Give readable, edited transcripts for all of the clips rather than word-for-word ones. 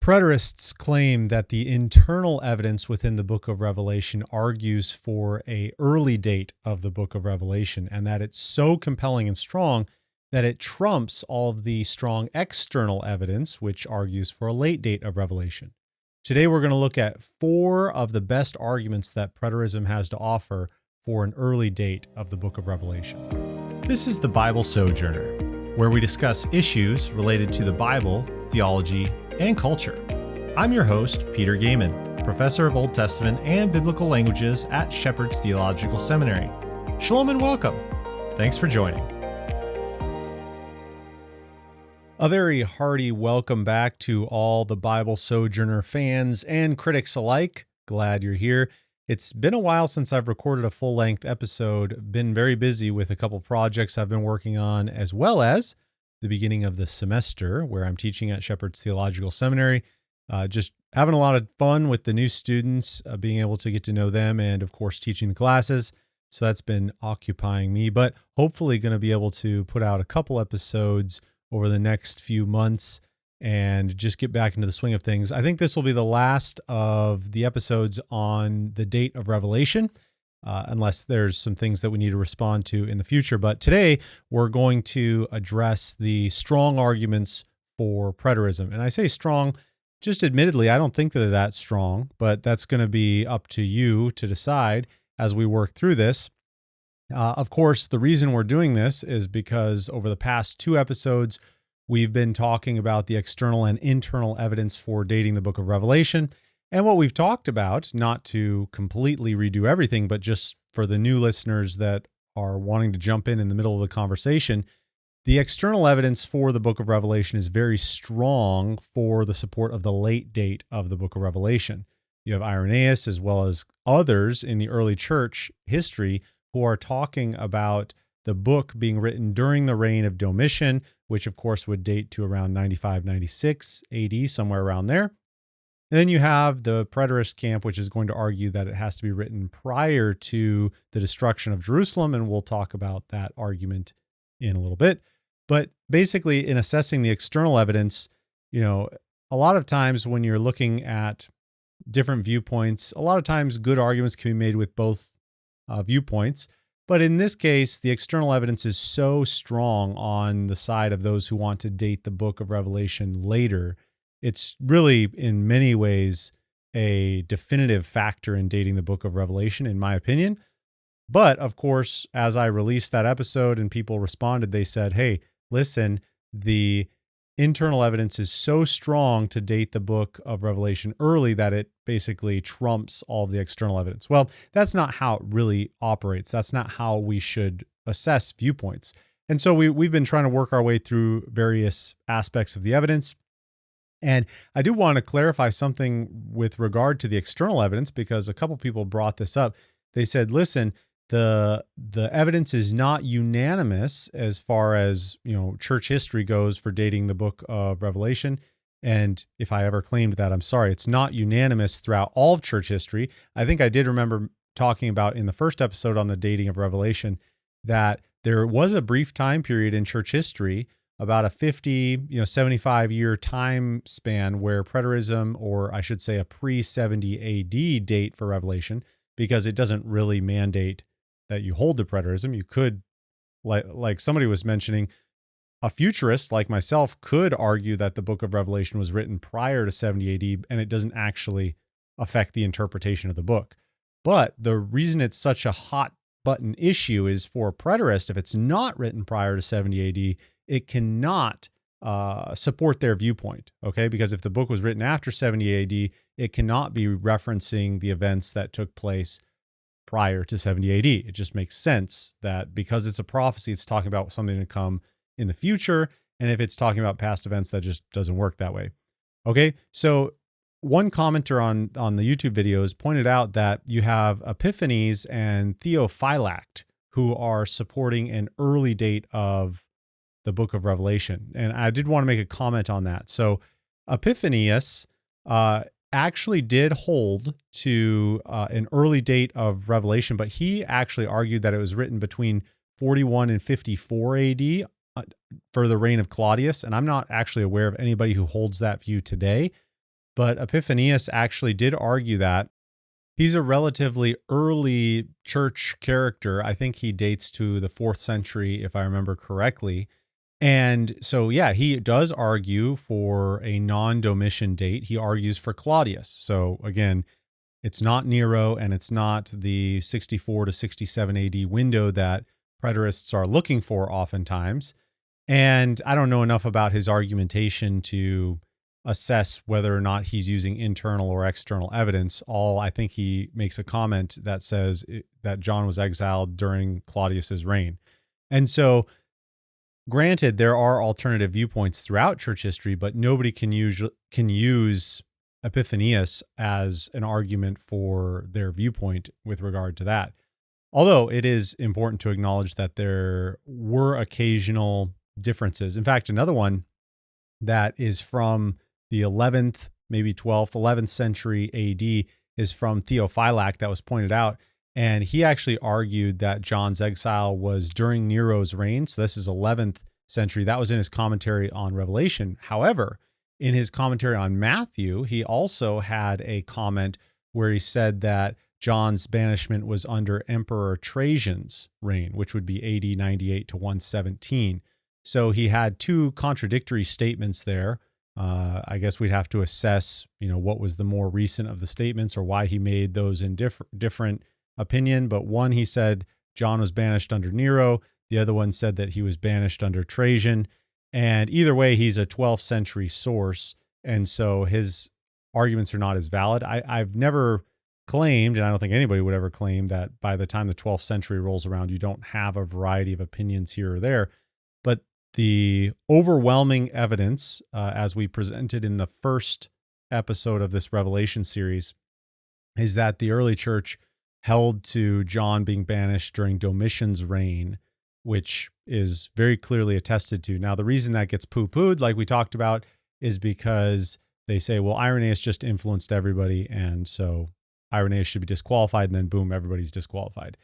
Preterists claim that the internal evidence within the book of Revelation argues for an early date of the book of Revelation, and that it's so compelling and strong that it trumps all of the strong external evidence, which argues for a late date of Revelation. Today, we're going to look at 4 of the best arguments that preterism has to offer for an early date of the book of Revelation. This is the Bible Sojourner, where we discuss issues related to the Bible, theology, and culture. I'm your host, Peter Gaiman, professor of Old Testament and Biblical Languages at Shepherd's Theological Seminary. Shalom and welcome. Thanks for joining. A very hearty welcome back to all the Bible Sojourner fans and critics alike. Glad you're here. It's been a while since I've recorded a full-length episode. Been very busy with a couple projects I've been working on, as well as the beginning of the semester where I'm teaching at Shepherd's Theological Seminary. Just having a lot of fun with the new students, being able to get to know them, and of course teaching the classes. So that's been occupying me, but hopefully going to be able to put out a couple episodes over the next few months and just get back into the swing of things. I think this will be the last of the episodes on the date of Revelation, unless there's some things that we need to respond to in the future. But today we're going to address the strong arguments for preterism. And I say strong, just admittedly, I don't think that they're that strong, but that's going to be up to you to decide as we work through this. Of course, the reason we're doing this is because over the past 2 episodes, we've been talking about the external and internal evidence for dating the book of Revelation. And what we've talked about, not to completely redo everything, but just for the new listeners that are wanting to jump in the middle of the conversation, the external evidence for the book of Revelation is very strong for the support of the late date of the book of Revelation. You have Irenaeus as well as others in the early church history who are talking about the book being written during the reign of Domitian, which of course would date to around 95-96 AD, somewhere around there. And then you have the Preterist camp, which is going to argue that it has to be written prior to the destruction of Jerusalem, and we'll talk about that argument in a little bit. But basically, in assessing the external evidence, a lot of times when you're looking at different viewpoints, a lot of times good arguments can be made with both viewpoints. But in this case, the external evidence is so strong on the side of those who want to date the book of Revelation later. It's really, in many ways, a definitive factor in dating the book of Revelation, in my opinion. But, of course, as I released that episode and people responded, they said, hey, listen, the internal evidence is so strong to date the book of Revelation early that it basically trumps all the external evidence. Well, that's not how it really operates. That's not how we should assess viewpoints. And so we've been trying to work our way through various aspects of the evidence. And I do want to clarify something with regard to the external evidence, because a couple people brought this up. They said, listen, the evidence is not unanimous as far as, church history goes for dating the book of Revelation. And if I ever claimed that, I'm sorry, it's not unanimous throughout all of church history. I think I did remember talking about in the first episode on the dating of Revelation that there was a brief time period in church history, about a 50, 75-year time span where preterism, or I should say a pre-70 AD date for Revelation, because it doesn't really mandate that you hold to preterism. You could, like somebody was mentioning, a futurist like myself could argue that the book of Revelation was written prior to 70 AD, and it doesn't actually affect the interpretation of the book. But the reason it's such a hot button issue is for preterists, if it's not written prior to 70 AD, it cannot support their viewpoint, okay? Because if the book was written after 70 AD, it cannot be referencing the events that took place prior to 70 AD. It just makes sense that because it's a prophecy, it's talking about something to come in the future. And if it's talking about past events, that just doesn't work that way. Okay, so one commenter on the YouTube videos pointed out that you have Epiphanes and Theophylact who are supporting an early date of the book of Revelation. And I did want to make a comment on that. So Epiphanius actually did hold to an early date of Revelation, but he actually argued that it was written between 41 and 54 AD for the reign of Claudius. And I'm not actually aware of anybody who holds that view today. But Epiphanius actually did argue that. He's a relatively early church character. I think he dates to the 4th century, if I remember correctly. And so, yeah, he does argue for a non-Domitian date. He argues for Claudius. So again, it's not Nero, and it's not the 64 to 67 AD window that preterists are looking for oftentimes. And I don't know enough about his argumentation to assess whether or not he's using internal or external evidence. I think he makes a comment that says that John was exiled during Claudius's reign. And so, granted, there are alternative viewpoints throughout church history, but nobody can use Epiphanius as an argument for their viewpoint with regard to that. Although it is important to acknowledge that there were occasional differences. In fact, another one that is from the 11th, maybe 12th, 11th century AD is from Theophylact that was pointed out. And he actually argued that John's exile was during Nero's reign. So this is 11th century. That was in his commentary on Revelation. However, in his commentary on Matthew, he also had a comment where he said that John's banishment was under Emperor Trajan's reign, which would be AD 98 to 117. So he had two contradictory statements there. I guess we'd have to assess, what was the more recent of the statements or why he made those in different opinion. But one, he said John was banished under Nero. The other one said that he was banished under Trajan. And either way, he's a 12th century source. And so his arguments are not as valid. I've never claimed, and I don't think anybody would ever claim, that by the time the 12th century rolls around, you don't have a variety of opinions here or there. But the overwhelming evidence, as we presented in the first episode of this Revelation series, is that the early church held to John being banished during Domitian's reign, which is very clearly attested to. Now, the reason that gets poo-pooed, like we talked about, is because they say, well, Irenaeus just influenced everybody, and so Irenaeus should be disqualified, and then boom, everybody's disqualified.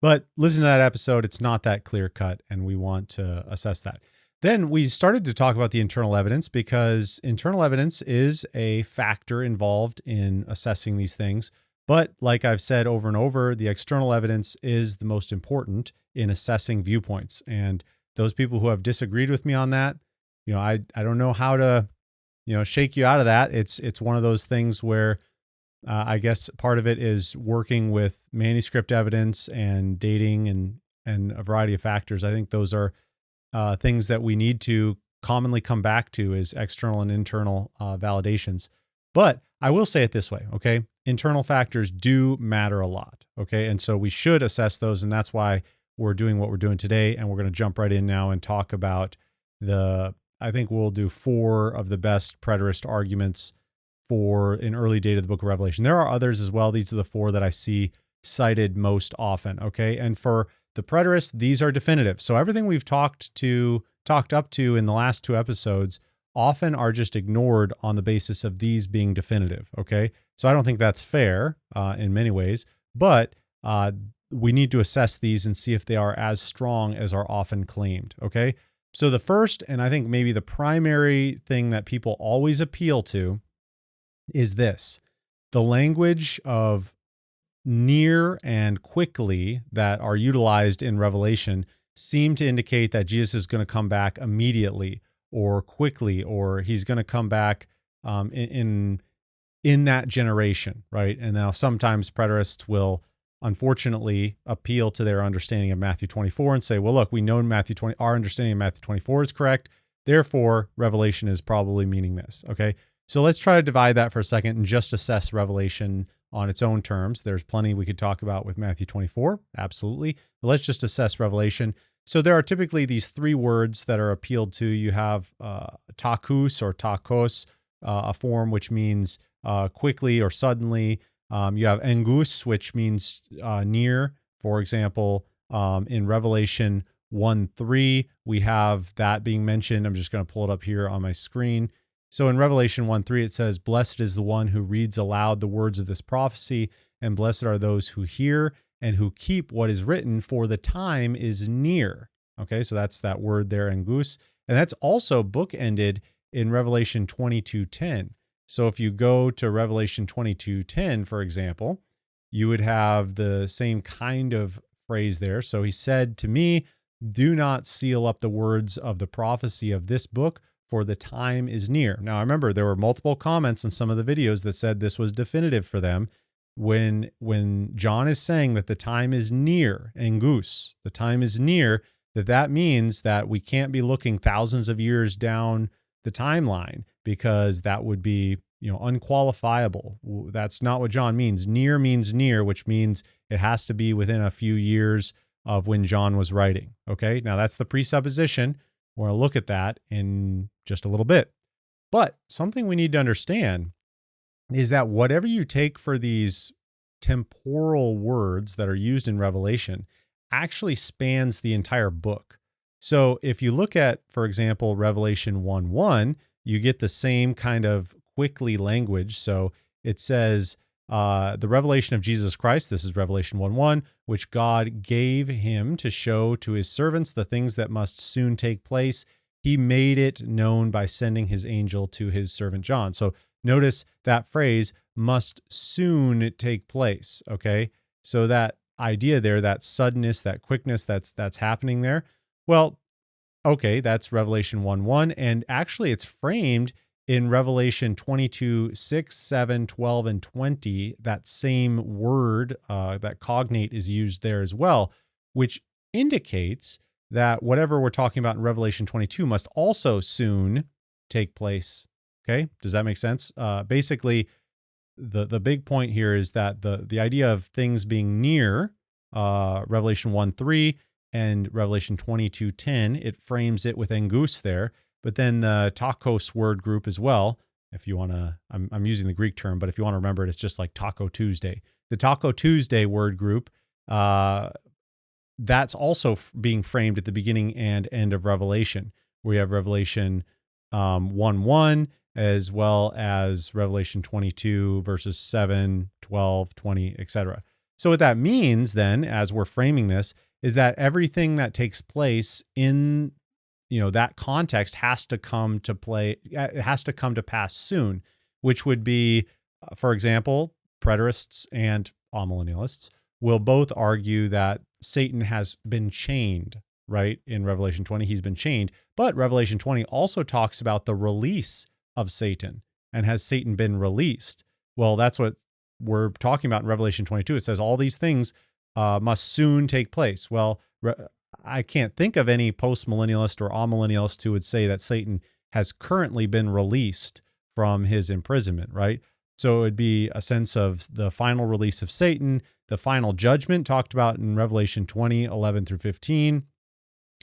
But listen to that episode. It's not that clear-cut, and we want to assess that. Then we started to talk about the internal evidence, because internal evidence is a factor involved in assessing these things. But like I've said over and over, the external evidence is the most important in assessing viewpoints. And those people who have disagreed with me on that, I don't know how to, shake you out of that. It's one of those things where I guess part of it is working with manuscript evidence and dating and a variety of factors. I think those are things that we need to commonly come back to as external and internal validations. But I will say it this way, okay? Internal factors do matter a lot, okay? And so we should assess those, and that's why we're doing what we're doing today. And we're going to jump right in now and talk about I think we'll do 4 of the best preterist arguments for an early date of the book of Revelation. There are others as well. These are the 4 that I see cited most often, okay? And for the preterists, these are definitive. So everything we've talked up to in the last 2 episodes often are just ignored on the basis of these being definitive, okay? So I don't think that's fair in many ways, but we need to assess these and see if they are as strong as are often claimed, okay? So the first, and I think maybe the primary thing that people always appeal to, is this: the language of near and quickly that are utilized in Revelation seem to indicate that Jesus is going to come back immediately or quickly, or he's going to come back in that generation, right? And now sometimes preterists will unfortunately appeal to their understanding of Matthew 24 and say, well, look, we know our understanding of Matthew 24 is correct. Therefore, Revelation is probably meaning this, okay? So let's try to divide that for a second and just assess Revelation on its own terms. There's plenty we could talk about with Matthew 24, absolutely. But let's just assess Revelation. So there are typically these 3 words that are appealed to. You have takus or takos, a form which means quickly or suddenly. You have engus, which means near. For example, in Revelation 1:3, we have that being mentioned. I'm just going to pull it up here on my screen. So in Revelation 1:3, it says, "Blessed is the one who reads aloud the words of this prophecy, and blessed are those who hear and who keep what is written, for the time is near." Okay, so that's that word there, engus. And that's also bookended in Revelation 22:10. So if you go to Revelation 22:10, for example, you would have the same kind of phrase there. So he said to me, "Do not seal up the words of the prophecy of this book, for the time is near." Now, I remember there were multiple comments in some of the videos that said this was definitive for them. When John is saying that the time is near, engus, the time is near, that means that we can't be looking thousands of years down the timeline, because that would be, unqualifiable. That's not what John means. Near means near, which means it has to be within a few years of when John was writing. Okay, now that's the presupposition. We're going to look at that in just a little bit. But something we need to understand is that whatever you take for these temporal words that are used in Revelation actually spans the entire book. So if you look at, for example, Revelation 1:1, you get the same kind of quickly language. So it says, the revelation of Jesus Christ, this is Revelation 1:1, which God gave him to show to his servants the things that must soon take place. He made it known by sending his angel to his servant John. So notice that phrase, must soon take place. Okay. So that idea there, that suddenness, that quickness that's happening there. Well, okay, that's Revelation 1:1. And actually it's framed in Revelation 22:6, 7, 12, and 20. That same word, that cognate, is used there as well, which indicates that whatever we're talking about in Revelation 22 must also soon take place. Okay, does that make sense? Basically, the big point here is that the idea of things being near, Revelation 1:3 and Revelation 22:10, it frames it with engus there. But then the tacos word group as well, if you want to, I'm using the Greek term, but if you want to remember it, it's just like Taco Tuesday. The Taco Tuesday word group, that's also being framed at the beginning and end of Revelation. We have Revelation 1:1, as well as Revelation 22, verses 7, 12, 20, etc. So what that means then, as we're framing this, is that everything that takes place in that context has to come to play. It has to come to pass soon, which would be, for example, preterists and amillennialists will both argue that Satan has been chained, right? In Revelation 20, he's been chained. But Revelation 20 also talks about the release of Satan. And has Satan been released? Well, that's what we're talking about in Revelation 22. It says all these things must soon take place. Well, I can't think of any post-millennialist or amillennialist who would say that Satan has currently been released from his imprisonment, right? So it would be a sense of the final release of Satan, the final judgment talked about in Revelation 20, 11 through 15.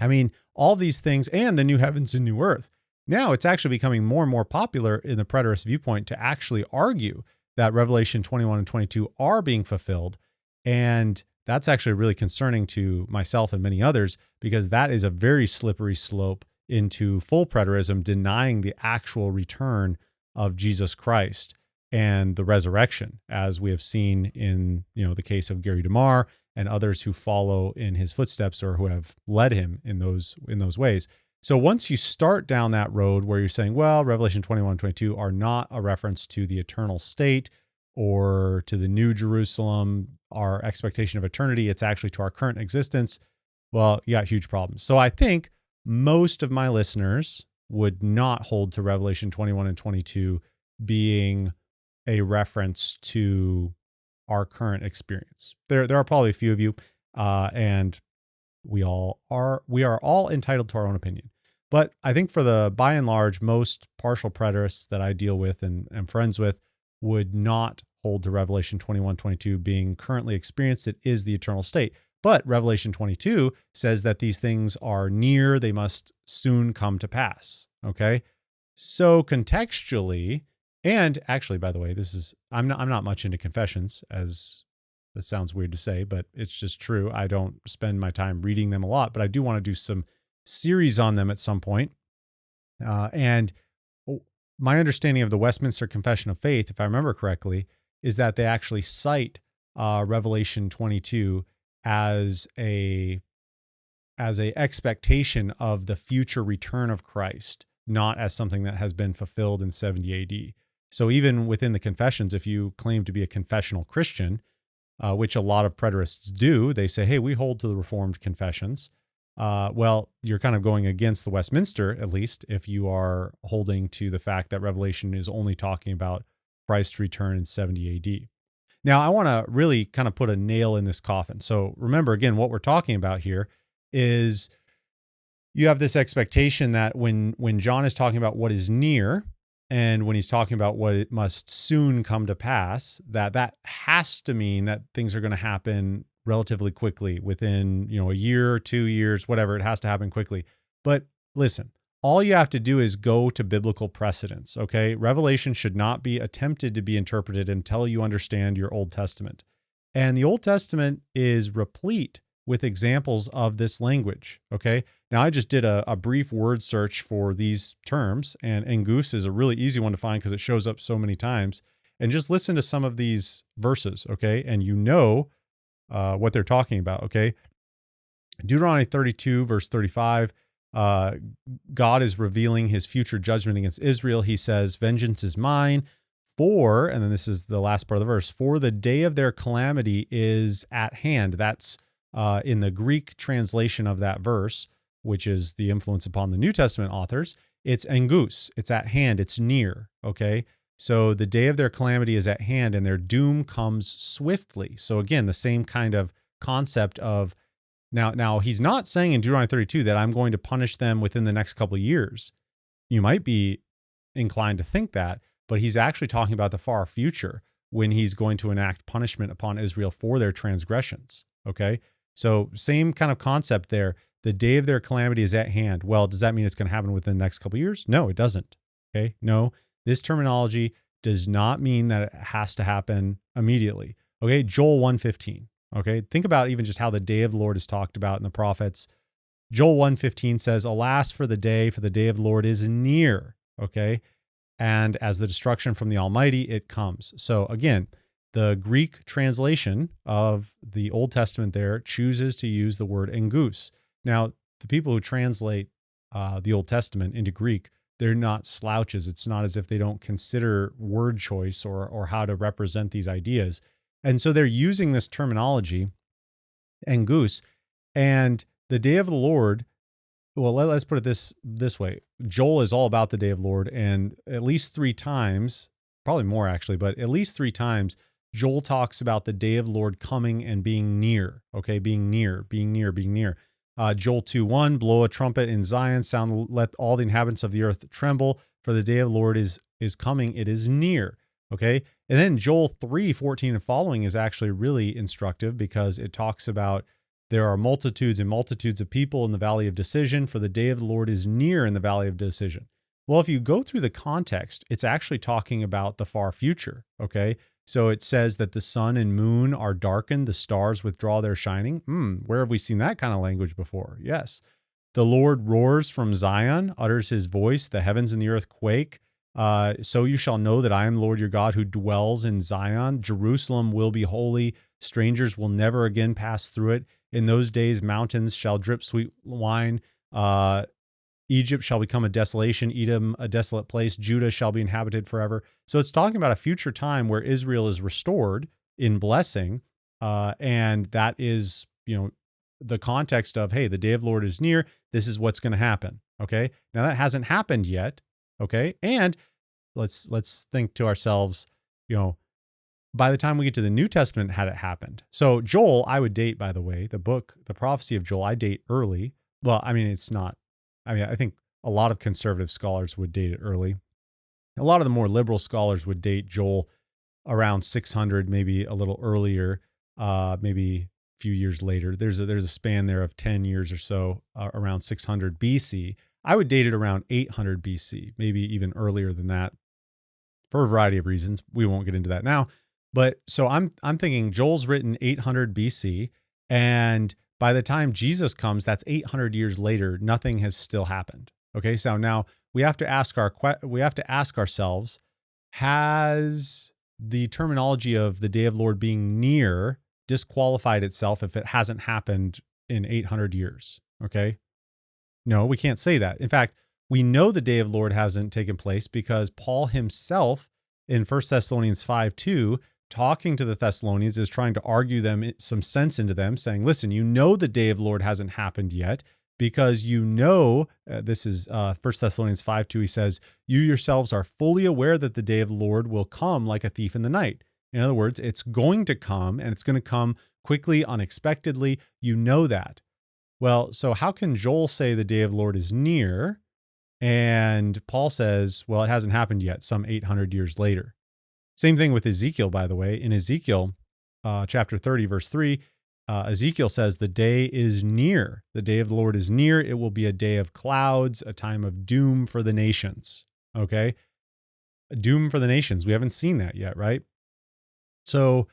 I mean, all these things, and the new heavens and new earth. Now it's actually becoming more and more popular in the preterist viewpoint to actually argue that Revelation 21 and 22 are being fulfilled. And that's actually really concerning to myself and many others, because that is a very slippery slope into full preterism, denying the actual return of Jesus Christ and the resurrection, as we have seen in the case of Gary DeMar and others who follow in his footsteps or who have led him in those ways. So once you start down that road where you're saying, well, Revelation 21 and 22 are not a reference to the eternal state or to the new Jerusalem, our expectation of eternity, it's actually to our current existence, well, you got huge problems. So I think most of my listeners would not hold to Revelation 21 and 22 being a reference to our current experience. There are probably a few of you, and we are all entitled to our own opinion. But I think for the by and large, most partial preterists that I deal with and am friends with would not hold to Revelation 21, 22 being currently experienced. It is the eternal state. But Revelation 22 says that these things are near, they must soon come to pass. Okay? So contextually, and actually, by the way, I'm not much into confessions, as that sounds weird to say, but it's just true. I don't spend my time reading them a lot, but I do want to do some series on them at some point. And my understanding of the Westminster Confession of Faith, if I remember correctly, is that they actually cite Revelation 22 as a expectation of the future return of Christ, not as something that has been fulfilled in 70 AD. So even within the confessions, if you claim to be a confessional Christian, which a lot of preterists do, they say, hey, we hold to the Reformed confessions. Well, you're kind of going against the Westminster, at least, if you are holding to the fact that Revelation is only talking about Christ's return in 70 AD. Now, I want to really kind of put a nail in this coffin. So remember, again, what we're talking about here is you have this expectation that when John is talking about what is near, and when he's talking about what it must soon come to pass, that has to mean that things are going to happen relatively quickly within, a year or 2 years, whatever. It has to happen quickly. But listen, all you have to do is go to biblical precedents, okay? Revelation should not be attempted to be interpreted until you understand your Old Testament. And the Old Testament is replete with examples of this language, okay? Now, I just did a brief word search for these terms, and engus is a really easy one to find because it shows up so many times. And just listen to some of these verses, okay? And what they're talking about, okay? Deuteronomy 32, verse 35, God is revealing his future judgment against Israel. He says, vengeance is mine, and then this is the last part of the verse, for the day of their calamity is at hand. That's in the Greek translation of that verse, which is the influence upon the New Testament authors. It's engus, it's at hand, it's near, okay? So the day of their calamity is at hand and their doom comes swiftly. So again, the same kind of concept of, now he's not saying in Deuteronomy 32 that I'm going to punish them within the next couple of years. You might be inclined to think that, but he's actually talking about the far future when he's going to enact punishment upon Israel for their transgressions, okay? So same kind of concept there. The day of their calamity is at hand. Well, does that mean it's going to happen within the next couple of years? No, it doesn't, okay? No, this terminology does not mean that it has to happen immediately, okay? Joel 1:15. Okay, think about even just how the day of the Lord is talked about in the prophets. Joel 1:15 says, alas, for the day of the Lord is near, okay? And as the destruction from the Almighty, it comes. So again, the Greek translation of the Old Testament there chooses to use the word engus. Now, the people who translate the Old Testament into Greek, they're not slouches. It's not as if they don't consider word choice or how to represent these ideas. And so they're using this terminology, engus, and the day of the Lord. Well, let's put it this way. Joel is all about the day of the Lord, and at least 3 times, probably more actually, but at least 3 times, Joel talks about the day of the Lord coming and being near. Okay, being near. Joel 2:1, blow a trumpet in Zion, sound, let all the inhabitants of the earth tremble, for the day of the Lord is coming, it is near. Okay. And then Joel 3:14 and following is actually really instructive because it talks about there are multitudes and multitudes of people in the valley of decision, for the day of the Lord is near in the valley of decision. Well, if you go through the context, it's actually talking about the far future. Okay. So it says that the sun and moon are darkened, the stars withdraw their shining. Where have we seen that kind of language before? Yes. The Lord roars from Zion, utters his voice, the heavens and the earth quake. So you shall know that I am the Lord your God who dwells in Zion. Jerusalem will be holy. Strangers will never again pass through it. In those days, mountains shall drip sweet wine. Egypt shall become a desolation. Edom, a desolate place. Judah shall be inhabited forever. So it's talking about a future time where Israel is restored in blessing. And that is, the context of, hey, the day of the Lord is near. This is what's going to happen. Okay. Now that hasn't happened yet. Okay. And let's think to ourselves, by the time we get to the New Testament, had it happened? So Joel, I would date, by the way, the prophecy of Joel, I date early. Well, it's not, I think a lot of conservative scholars would date it early. A lot of the more liberal scholars would date Joel around 600, maybe a little earlier, maybe a few years later. There's a span there of 10 years or so, around 600 BC. I would date it around 800 BC, maybe even earlier than that, for a variety of reasons. We won't get into that now. But so I'm thinking Joel's written 800 BC, and by the time Jesus comes, that's 800 years later. Nothing has still happened. Okay, so now we have to ask ourselves: has the terminology of the day of the Lord being near disqualified itself if it hasn't happened in 800 years? Okay. No, we can't say that. In fact, we know the day of the Lord hasn't taken place because Paul himself in 1 Thessalonians 5:2, talking to the Thessalonians, is trying to argue them some sense into them, saying, listen, you know the day of the Lord hasn't happened yet, because you know, this is 1 Thessalonians 5:2, he says, you yourselves are fully aware that the day of the Lord will come like a thief in the night. In other words, it's going to come, and it's going to come quickly, unexpectedly. You know that. Well, so how can Joel say the day of the Lord is near? And Paul says, well, it hasn't happened yet, some 800 years later. Same thing with Ezekiel, by the way. In Ezekiel chapter 30, verse 3, Ezekiel says, the day is near. The day of the Lord is near. It will be a day of clouds, a time of doom for the nations. Okay? A doom for the nations. We haven't seen that yet, right? So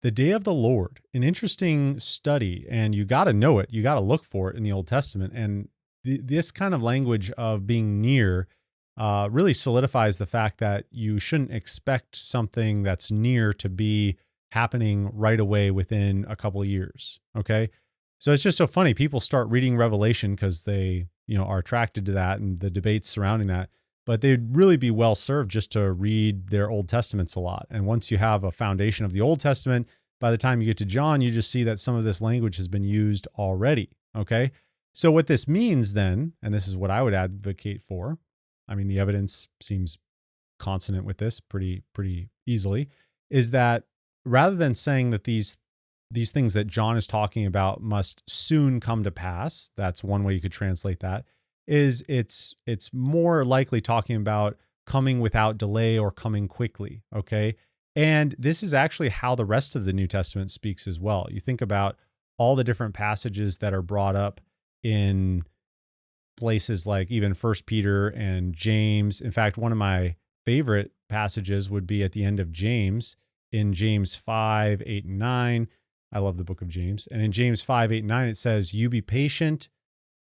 the day of the Lord, an interesting study, and you got to know it. You got to look for it in the Old Testament. And this kind of language of being near really solidifies the fact that you shouldn't expect something that's near to be happening right away within a couple of years. Okay. So it's just so funny. People start reading Revelation because they, are attracted to that and the debates surrounding that. But they'd really be well served just to read their Old Testaments a lot. And once you have a foundation of the Old Testament, by the time you get to John, you just see that some of this language has been used already. Okay. So what this means then, and this is what I would advocate for, I mean, the evidence seems consonant with this pretty easily, is that rather than saying that these things that John is talking about must soon come to pass, that's one way you could translate that, is it's more likely talking about coming without delay or coming quickly, okay? And this is actually how the rest of the New Testament speaks as well. You think about all the different passages that are brought up in places like even 1 Peter and James. In fact, one of my favorite passages would be at the end of James, in James 5, 8, and 9. I love the book of James. And in James 5, 8, and 9, it says, you be patient,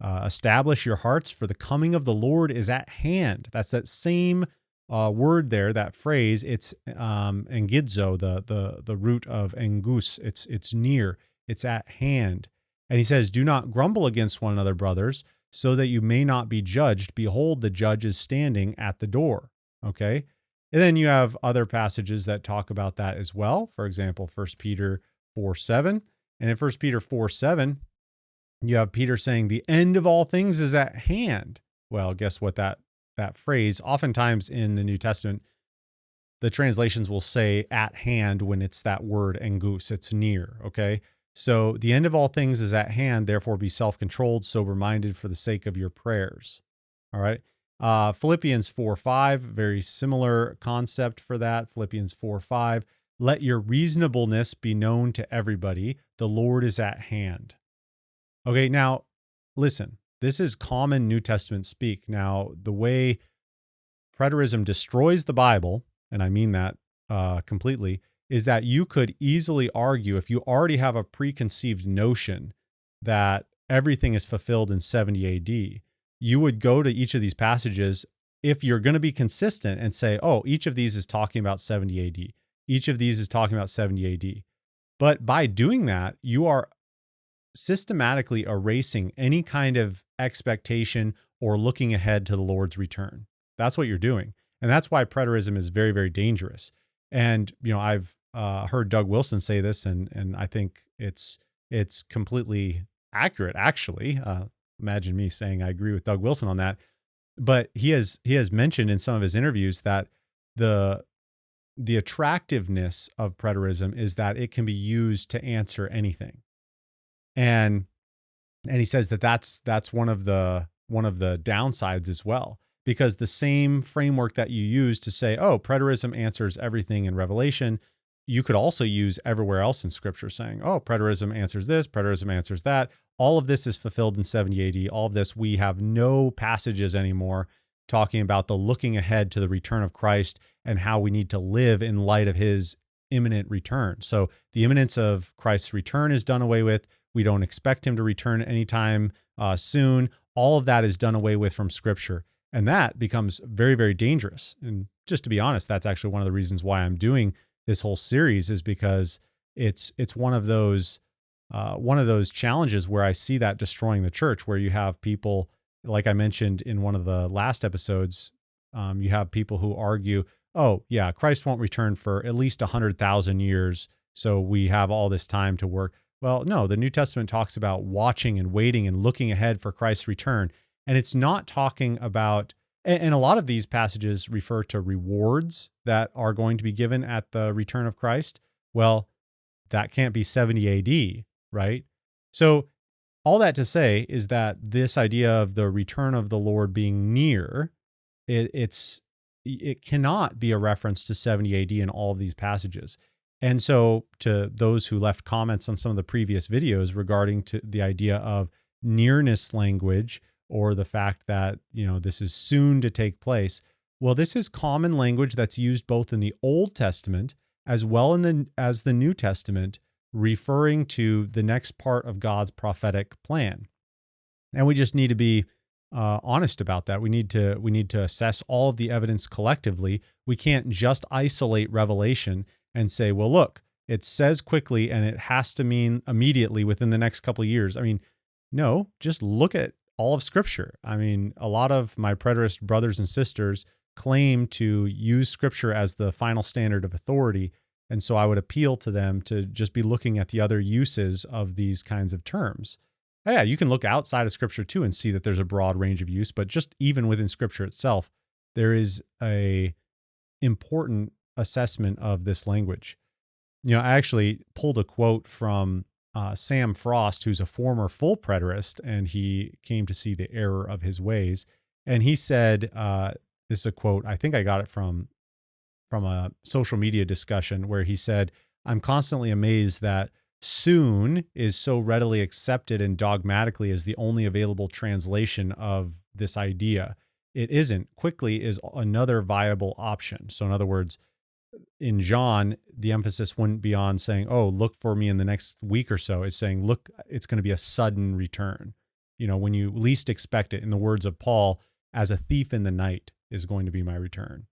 establish your hearts, for the coming of the Lord is at hand. That's that same word there, that phrase. It's engidzo, the root of engus. It's near, it's at hand. And he says, do not grumble against one another, brothers, so that you may not be judged. Behold, the judge is standing at the door. Okay. And then you have other passages that talk about that as well. For example, 1 Peter 4:7. And in 1 Peter 4:7, you have Peter saying, the end of all things is at hand. Well, guess what? That phrase, oftentimes in the New Testament, the translations will say at hand when it's that word engus, it's near, okay? So the end of all things is at hand, therefore be self-controlled, sober-minded for the sake of your prayers, all right? Philippians 4:5, very similar concept for that. Philippians 4:5, let your reasonableness be known to everybody. The Lord is at hand. Okay, now listen, this is common New Testament speak. Now, the way preterism destroys the Bible, and I mean that completely, is that you could easily argue, if you already have a preconceived notion that everything is fulfilled in 70 AD, you would go to each of these passages, if you're going to be consistent, and say, oh, each of these is talking about 70 AD. Each of these is talking about 70 AD. But by doing that, you are systematically erasing any kind of expectation or looking ahead to the Lord's return. That's what you're doing. And that's why preterism is very, very dangerous. And, I've heard Doug Wilson say this, and I think it's completely accurate, actually. Imagine me saying I agree with Doug Wilson on that. But he has mentioned in some of his interviews that the attractiveness of preterism is that it can be used to answer anything. And he says that that's one of the downsides as well, because the same framework that you use to say, oh, preterism answers everything in Revelation, you could also use everywhere else in Scripture, saying, oh, preterism answers this, preterism answers that. All of this is fulfilled in 70 AD. All of this, we have no passages anymore talking about the looking ahead to the return of Christ and how we need to live in light of his imminent return. So the imminence of Christ's return is done away with. We don't expect him to return anytime soon. All of that is done away with from Scripture. And that becomes very, very dangerous. And just to be honest, that's actually one of the reasons why I'm doing this whole series, is because it's one of those challenges where I see that destroying the church, where you have people, like I mentioned in one of the last episodes, you have people who argue, oh, yeah, Christ won't return for at least 100,000 years, so we have all this time to work. Well, no, the New Testament talks about watching and waiting and looking ahead for Christ's return. And it's not talking about, and a lot of these passages refer to rewards that are going to be given at the return of Christ. Well, that can't be 70 AD, right? So all that to say is that this idea of the return of the Lord being near, it cannot be a reference to 70 AD in all of these passages. And so to those who left comments on some of the previous videos regarding to the idea of nearness language or the fact that, this is soon to take place, well, this is common language that's used both in the Old Testament as well as the New Testament, referring to the next part of God's prophetic plan. And we just need to be honest about that. We need to assess all of the evidence collectively. We can't just isolate Revelation and say, well, look, it says quickly and it has to mean immediately within the next couple of years. I mean, no, just look at all of Scripture. I mean, a lot of my preterist brothers and sisters claim to use Scripture as the final standard of authority. And so I would appeal to them to just be looking at the other uses of these kinds of terms. Yeah, you can look outside of Scripture too and see that there's a broad range of use, but just even within Scripture itself, there is a important assessment of this language. I actually pulled a quote from Sam Frost, who's a former full preterist, and he came to see the error of his ways. And he said, this is a quote, I think I got it from a social media discussion, where he said, "I'm constantly amazed that soon is so readily accepted and dogmatically as the only available translation of this idea. It isn't. Quickly is another viable option." So in other words, in John, the emphasis wouldn't be on saying, oh, look for me in the next week or so. It's saying, look, it's going to be a sudden return. When you least expect it. In the words of Paul, as a thief in the night is going to be my return,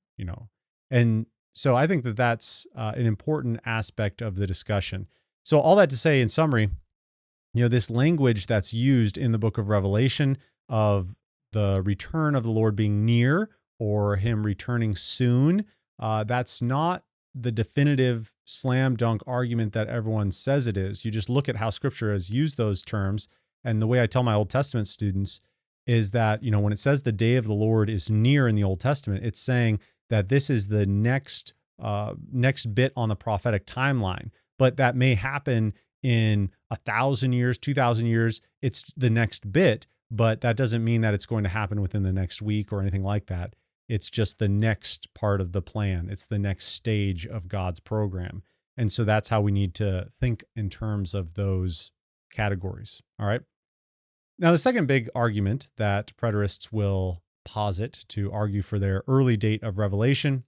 And so I think that that's an important aspect of the discussion. So all that to say, in summary, this language that's used in the book of Revelation of the return of the Lord being near or him returning soon, that's not the definitive slam dunk argument that everyone says it is. You just look at how Scripture has used those terms. And the way I tell my Old Testament students is that, when it says the day of the Lord is near in the Old Testament, it's saying that this is the next bit on the prophetic timeline. But that may happen in 1,000 years, 2,000 years. It's the next bit, but that doesn't mean that it's going to happen within the next week or anything like that. It's just the next part of the plan. It's the next stage of God's program. And so that's how we need to think in terms of those categories. All right. Now, the second big argument that preterists will posit to argue for their early date of Revelation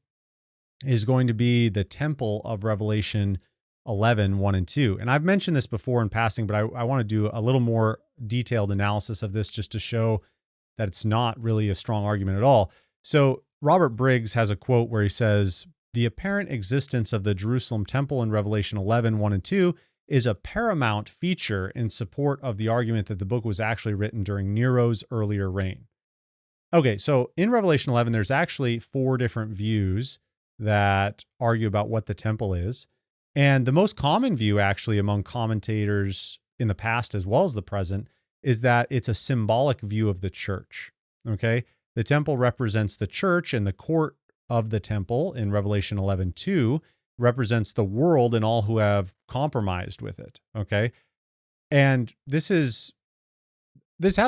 is going to be the temple of Revelation 11, 1 and 2. And I've mentioned this before in passing, but I want to do a little more detailed analysis of this just to show that it's not really a strong argument at all. So Robert Briggs has a quote where he says, "The apparent existence of the Jerusalem temple in Revelation 11, 1 and 2 is a paramount feature in support of the argument that the book was actually written during Nero's earlier reign." Okay, so in Revelation 11, there's actually 4 different views that argue about what the temple is. And the most common view actually among commentators in the past as well as the present is that it's a symbolic view of the church, okay? The temple represents the church, and the court of the temple in Revelation 11:2 represents the world and all who have compromised with it, okay? And this has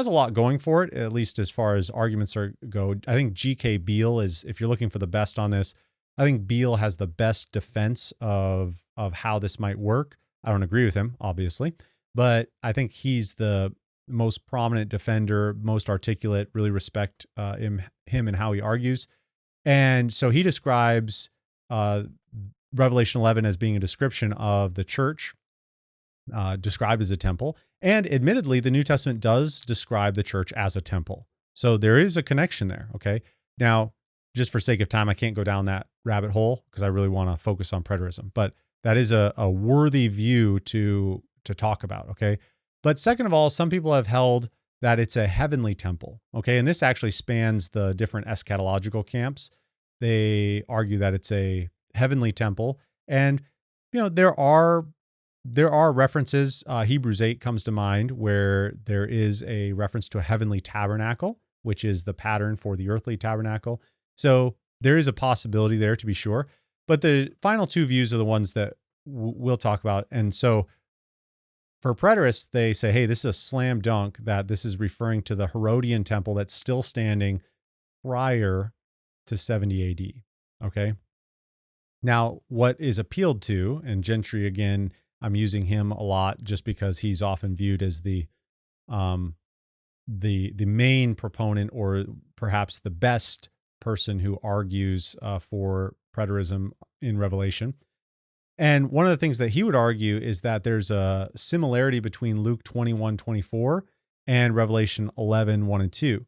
a lot going for it, at least as far as arguments go. I think G.K. Beale is, if you're looking for the best on this, I think Beale has the best defense of how this might work. I don't agree with him, obviously, but I think he's the most prominent defender, most articulate, really respect him and how he argues. And so he describes Revelation 11 as being a description of the church, described as a temple. And admittedly, the New Testament does describe the church as a temple. So there is a connection there, okay? Now, just for sake of time, I can't go down that rabbit hole because I really want to focus on preterism. But that is a worthy view to talk about, okay? But second of all, some people have held that it's a heavenly temple, okay? And this actually spans the different eschatological camps. they argue that it's a heavenly temple. And, there are references. Hebrews 8 comes to mind, where there is a reference to a heavenly tabernacle, which is the pattern for the earthly tabernacle. So there is a possibility there, to be sure. But the final two views are the ones that we'll talk about. And so for preterists, they say, hey, this is a slam dunk that this is referring to the Herodian temple that's still standing prior to 70 AD. Okay. Now, what is appealed to, and Gentry, again, I'm using him a lot just because he's often viewed as the main proponent, or perhaps the best person who argues for preterism in Revelation. And one of the things that he would argue is that there's a similarity between Luke 21:24 and Revelation 11:1 and 2.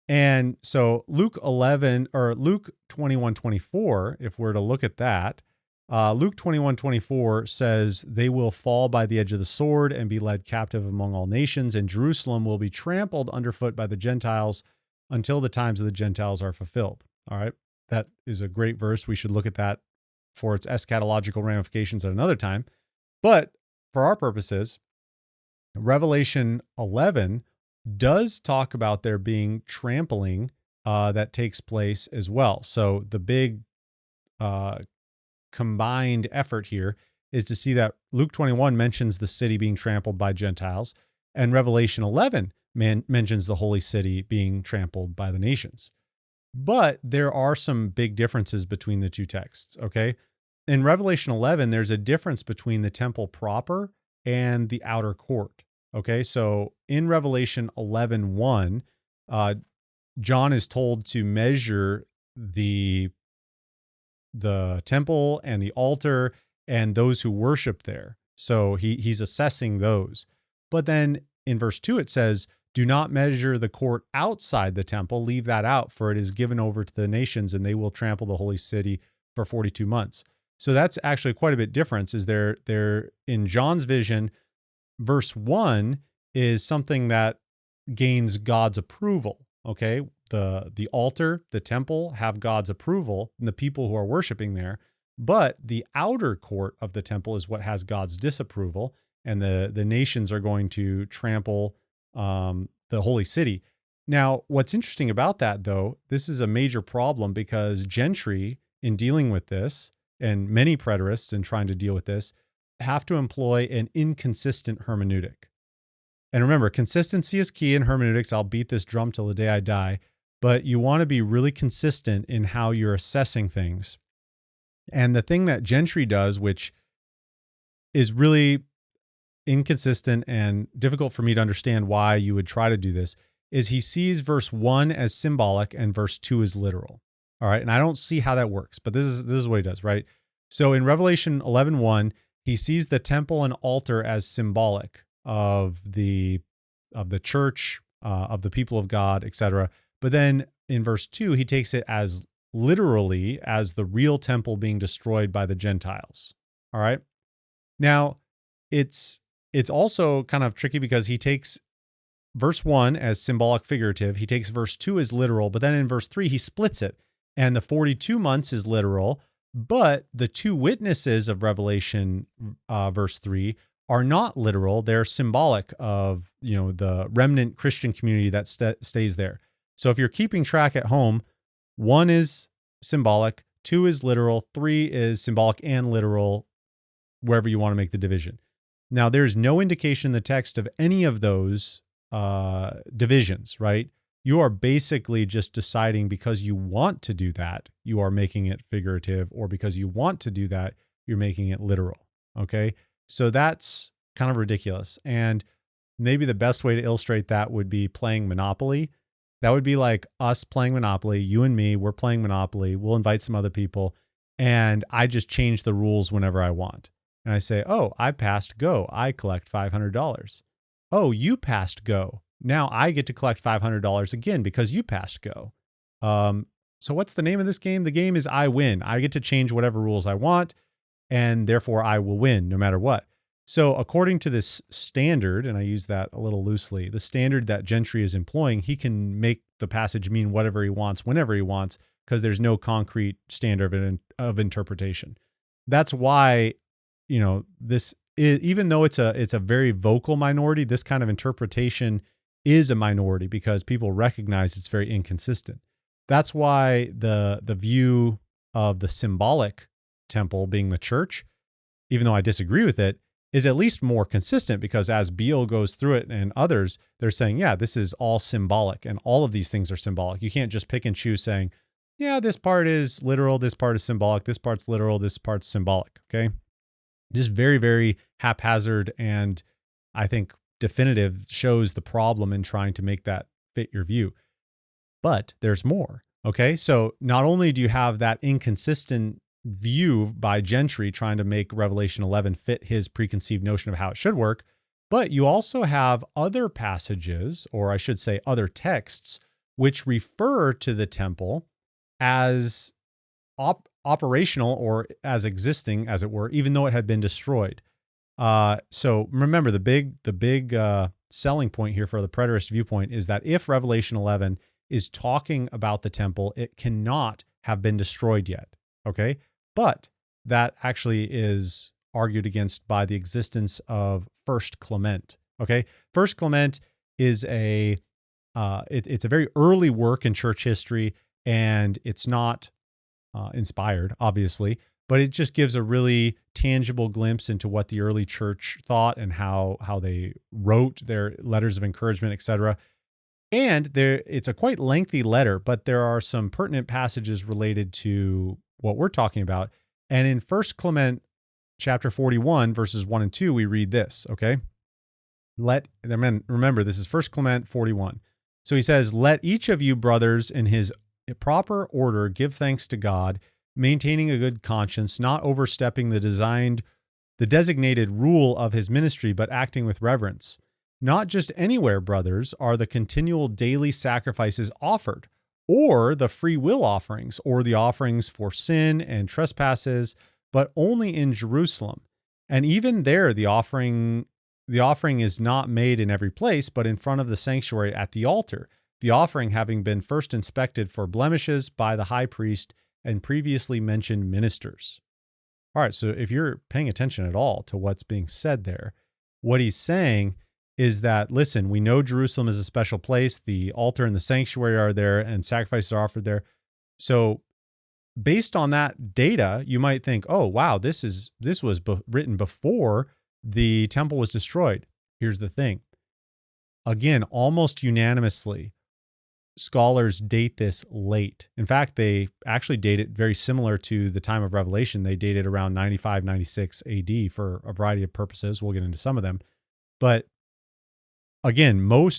And so Luke 21:24, if we're to look at that, Luke 21:24 says, they will fall by the edge of the sword and be led captive among all nations, and Jerusalem will be trampled underfoot by the Gentiles until the times of the Gentiles are fulfilled. All right. That is a great verse. We should look at that for its eschatological ramifications at another time. But for our purposes, Revelation 11 does talk about there being trampling that takes place as well. So the big combined effort here is to see that Luke 21 mentions the city being trampled by Gentiles, and Revelation 11 mentions the holy city being trampled by the nations. But there are some big differences between the two texts, okay? In Revelation 11, there's a difference between the temple proper and the outer court, okay? So in Revelation 11:1, John is told to measure the temple and the altar and those who worship there. So he's assessing those. But then in verse 2, it says, do not measure the court outside the temple. Leave that out, for it is given over to the nations, and they will trample the holy city for 42 months. So that's actually quite a bit difference. Is there in John's vision, verse 1 is something that gains God's approval. Okay, the altar, the temple have God's approval, and the people who are worshiping there. But the outer court of the temple is what has God's disapproval, and the nations are going to trample the holy city. Now, what's interesting about that, though, this is a major problem, because Gentry, in dealing with this, and many preterists in trying to deal with this, have to employ an inconsistent hermeneutic. And remember, consistency is key in hermeneutics. I'll beat this drum till the day I die, but you want to be really consistent in how you're assessing things. And the thing that Gentry does, which is really inconsistent and difficult for me to understand why you would try to do this, is he sees verse 1 as symbolic and verse 2 as literal. All right. And I don't see how that works, but this is what he does, right? So in Revelation 11:1, he sees the temple and altar as symbolic of the church, of the people of God, etc. But then in verse 2, he takes it as literally as the real temple being destroyed by the Gentiles. All right. Now, it's also kind of tricky, because he takes verse 1 as symbolic figurative, he takes verse 2 as literal, but then in verse 3 he splits it, and the 42 months is literal, but the two witnesses of Revelation verse 3 are not literal. They're symbolic of, the remnant Christian community that stays there. So if you're keeping track at home, 1 is symbolic, 2 is literal, 3 is symbolic and literal, wherever you want to make the division. Now, there's no indication in the text of any of those divisions, right? You are basically just deciding, because you want to do that, you are making it figurative, or because you want to do that, you're making it literal, okay? So that's kind of ridiculous. And maybe the best way to illustrate that would be playing Monopoly. That would be like us playing Monopoly, you and me, we're playing Monopoly, we'll invite some other people, and I just change the rules whenever I want. And I say, oh, I passed go. I collect $500. Oh, you passed go. Now I get to collect $500 again because you passed go. So what's the name of this game? The game is I win. I get to change whatever rules I want, and therefore I will win no matter what. So according to this standard, and I use that a little loosely, the standard that Gentry is employing, he can make the passage mean whatever he wants, whenever he wants, because there's no concrete standard of interpretation. That's why, this is, even though it's a very vocal minority, this kind of interpretation is a minority because people recognize it's very inconsistent. That's why the view of the symbolic temple being the church, even though I disagree with it, is at least more consistent, because as Beale goes through it and others, they're saying, yeah, this is all symbolic and all of these things are symbolic. You can't just pick and choose saying, yeah, this part is literal, this part is symbolic, this part's literal, this part's symbolic, okay? Just very, very haphazard, and I think definitive, shows the problem in trying to make that fit your view. But there's more, okay? So not only do you have that inconsistent view by Gentry trying to make Revelation 11 fit his preconceived notion of how it should work, but you also have other passages, or I should say other texts, which refer to the temple as operational or as existing, as it were, even though it had been destroyed. So remember, the big selling point here for the preterist viewpoint is that if Revelation 11 is talking about the temple, it cannot have been destroyed yet, okay? But that actually is argued against by the existence of First Clement, okay? First Clement is it's a very early work in church history, and it's not inspired, obviously, but it just gives a really tangible glimpse into what the early church thought and how they wrote their letters of encouragement, etc. And it's a quite lengthy letter, but there are some pertinent passages related to what we're talking about. And in 1 Clement chapter 41, verses 1 and 2, we read this, okay? Remember, this is 1 Clement 41. So he says, "Let each of you, brothers, in his proper order give thanks to God, maintaining a good conscience, not overstepping the designated rule of his ministry, but acting with reverence. Not just anywhere, brothers, are the continual daily sacrifices offered, or the free will offerings, or the offerings for sin and trespasses, but only in Jerusalem. And even there, the offering is not made in every place, but in front of the sanctuary at the altar, the offering having been first inspected for blemishes by the high priest and previously mentioned ministers." All right, so if you're paying attention at all to what's being said there, what he's saying is that, listen, we know Jerusalem is a special place. The altar and the sanctuary are there, and sacrifices are offered there. So based on that data, you might think, oh, wow, this was written before the temple was destroyed. Here's the thing. Again, almost unanimously, scholars date this late. In fact, they actually date it very similar to the time of Revelation. They date it around 95, 96 AD for a variety of purposes. We'll get into some of them. But again, I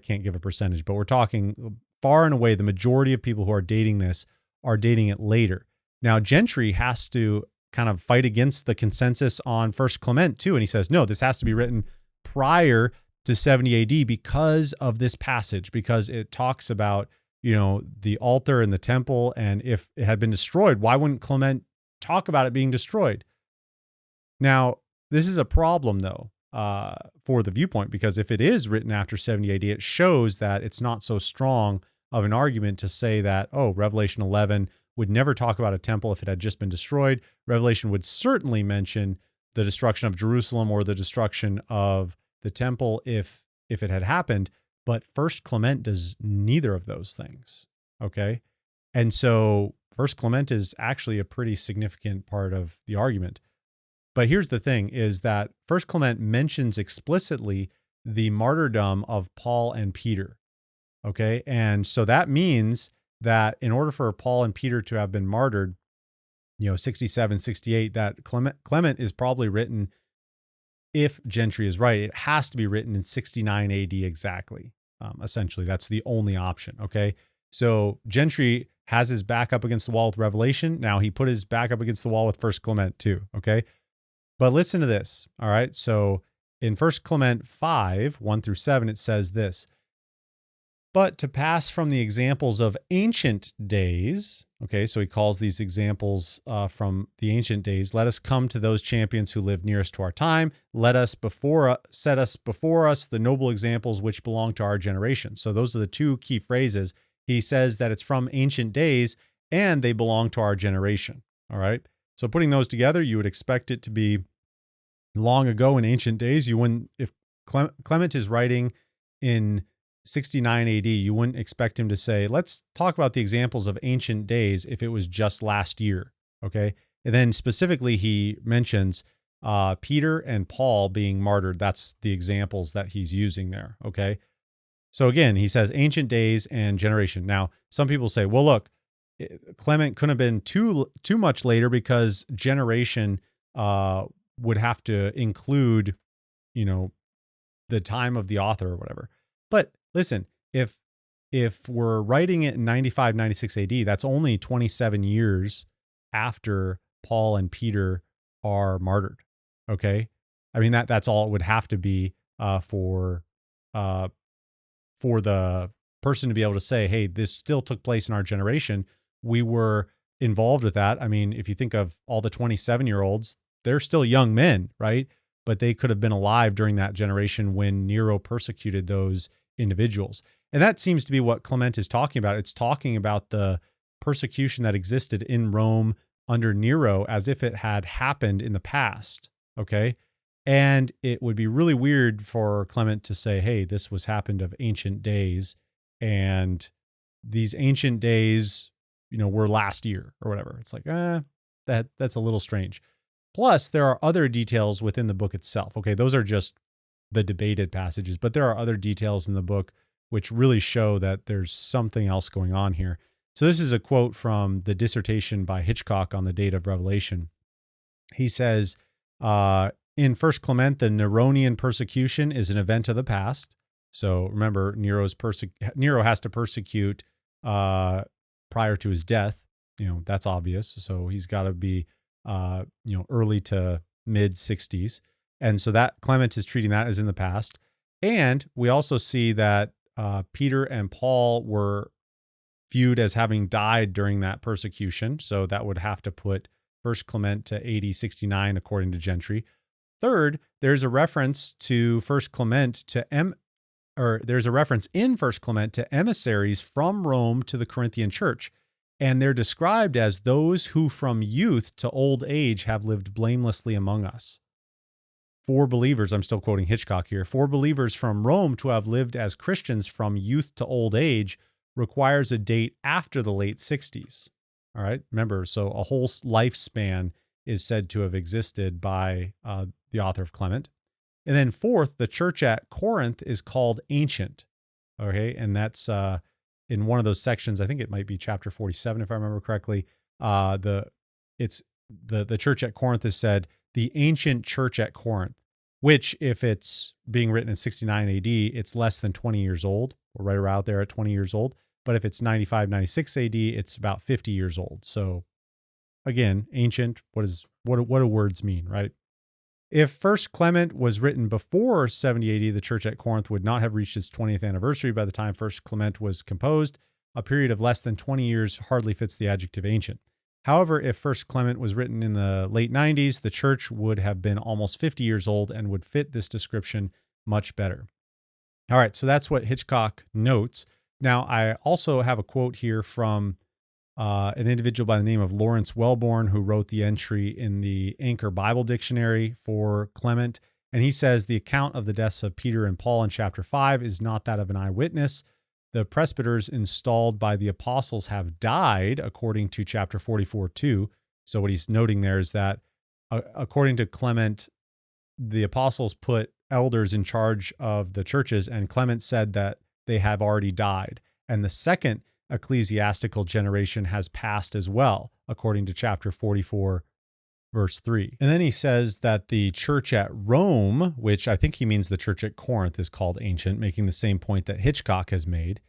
can't give a percentage, but we're talking far and away, the majority of people who are dating this are dating it later. Now, Gentry has to kind of fight against the consensus on First Clement too. And he says, no, this has to be written prior to 70 AD because of this passage, because it talks about, the altar and the temple. And if it had been destroyed, why wouldn't Clement talk about it being destroyed? Now, this is a problem though, for the viewpoint, because if it is written after 70 AD, it shows that it's not so strong of an argument to say that, oh, Revelation 11 would never talk about a temple if it had just been destroyed. Revelation would certainly mention the destruction of Jerusalem or the destruction of the temple if it had happened, but First Clement does neither of those things, okay? And so First Clement is actually a pretty significant part of the argument. But here's the thing, is that First Clement mentions explicitly the martyrdom of Paul and Peter, okay? And so that means that in order for Paul and Peter to have been martyred, 67, 68, that Clement is probably written, if Gentry is right, it has to be written in 69 AD exactly. Essentially, that's the only option, okay? So Gentry has his back up against the wall with Revelation. Now he put his back up against the wall with First Clement too, okay? But listen to this, all right? So in 1 Clement 5, 1 through 7, it says this: "But to pass from the examples of ancient days," okay, so he calls these examples from the ancient days, "let us come to those champions who live nearest to our time. Let us set us before us the noble examples which belong to our generation." So those are the two key phrases. he says that it's from ancient days and they belong to our generation. All right. So putting those together, you would expect it to be long ago in ancient days. You wouldn't, if Clement is writing in 69 AD, you wouldn't expect him to say, let's talk about the examples of ancient days if it was just last year. Okay. And then specifically, he mentions Peter and Paul being martyred. That's the examples that he's using there. Okay. So again, he says ancient days and generation. Now, some people say, well, look, Clement couldn't have been too much later because generation would have to include, the time of the author or whatever. But listen, if we're writing it in 95, 96 AD, that's only 27 years after Paul and Peter are martyred. Okay. I mean, that's all it would have to be for the person to be able to say, hey, this still took place in our generation. We were involved with that. I mean, if you think of all the 27-year-olds, they're still young men, right? But they could have been alive during that generation when Nero persecuted those individuals. And that seems to be what Clement is talking about. It's talking about the persecution that existed in Rome under Nero as if it had happened in the past, okay? And it would be really weird for Clement to say, hey, this was happened of ancient days, and these ancient days, were last year or whatever. It's like, that's a little strange. Plus, there are other details within the book itself. Okay, those are just the debated passages, but there are other details in the book which really show that there's something else going on here. So this is a quote from the dissertation by Hitchcock on the date of Revelation. He says, in First Clement, the Neronian persecution is an event of the past. So remember, Nero has to persecute prior to his death. That's obvious. So he's got to be early to mid 60s. And so that Clement is treating that as in the past. And we also see that Peter and Paul were viewed as having died during that persecution. So that would have to put First Clement to AD 69, according to Gentry. Third, there's a reference to First Clement to there's a reference in First Clement to emissaries from Rome to the Corinthian church. And they're described as those who from youth to old age have lived blamelessly among us. For believers, I'm still quoting Hitchcock here, for believers from Rome to have lived as Christians from youth to old age requires a date after the late 60s. All right, remember, so a whole lifespan is said to have existed by the author of Clement. And then fourth, the church at Corinth is called ancient. Okay, and that's in one of those sections. I think it might be chapter 47, if I remember correctly. The church at Corinth is said the ancient church at Corinth, which, if it's being written in 69 AD, it's less than 20 years old, or right around there at 20 years old. But if it's 95, 96 AD, it's about 50 years old. So again, ancient, what do words mean, right? If First Clement was written before 70 AD, the church at Corinth would not have reached its 20th anniversary by the time First Clement was composed. A period of less than 20 years hardly fits the adjective ancient. However, if First Clement was written in the late 90s, the church would have been almost 50 years old and would fit this description much better. All right, so that's what Hitchcock notes. Now, I also have a quote here from an individual by the name of Lawrence Wellborn, who wrote the entry in the Anchor Bible Dictionary for Clement. And he says the account of the deaths of Peter and Paul in chapter 5 is not that of an eyewitness. The presbyters installed by the apostles have died, according to chapter 44:2. So what he's noting there is that according to Clement, the apostles put elders in charge of the churches, and Clement said that they have already died. And the second ecclesiastical generation has passed as well, according to chapter 44, verse 3. And then he says that the church at Rome, which I think he means the church at Corinth, is called ancient, making the same point that Hitchcock has made.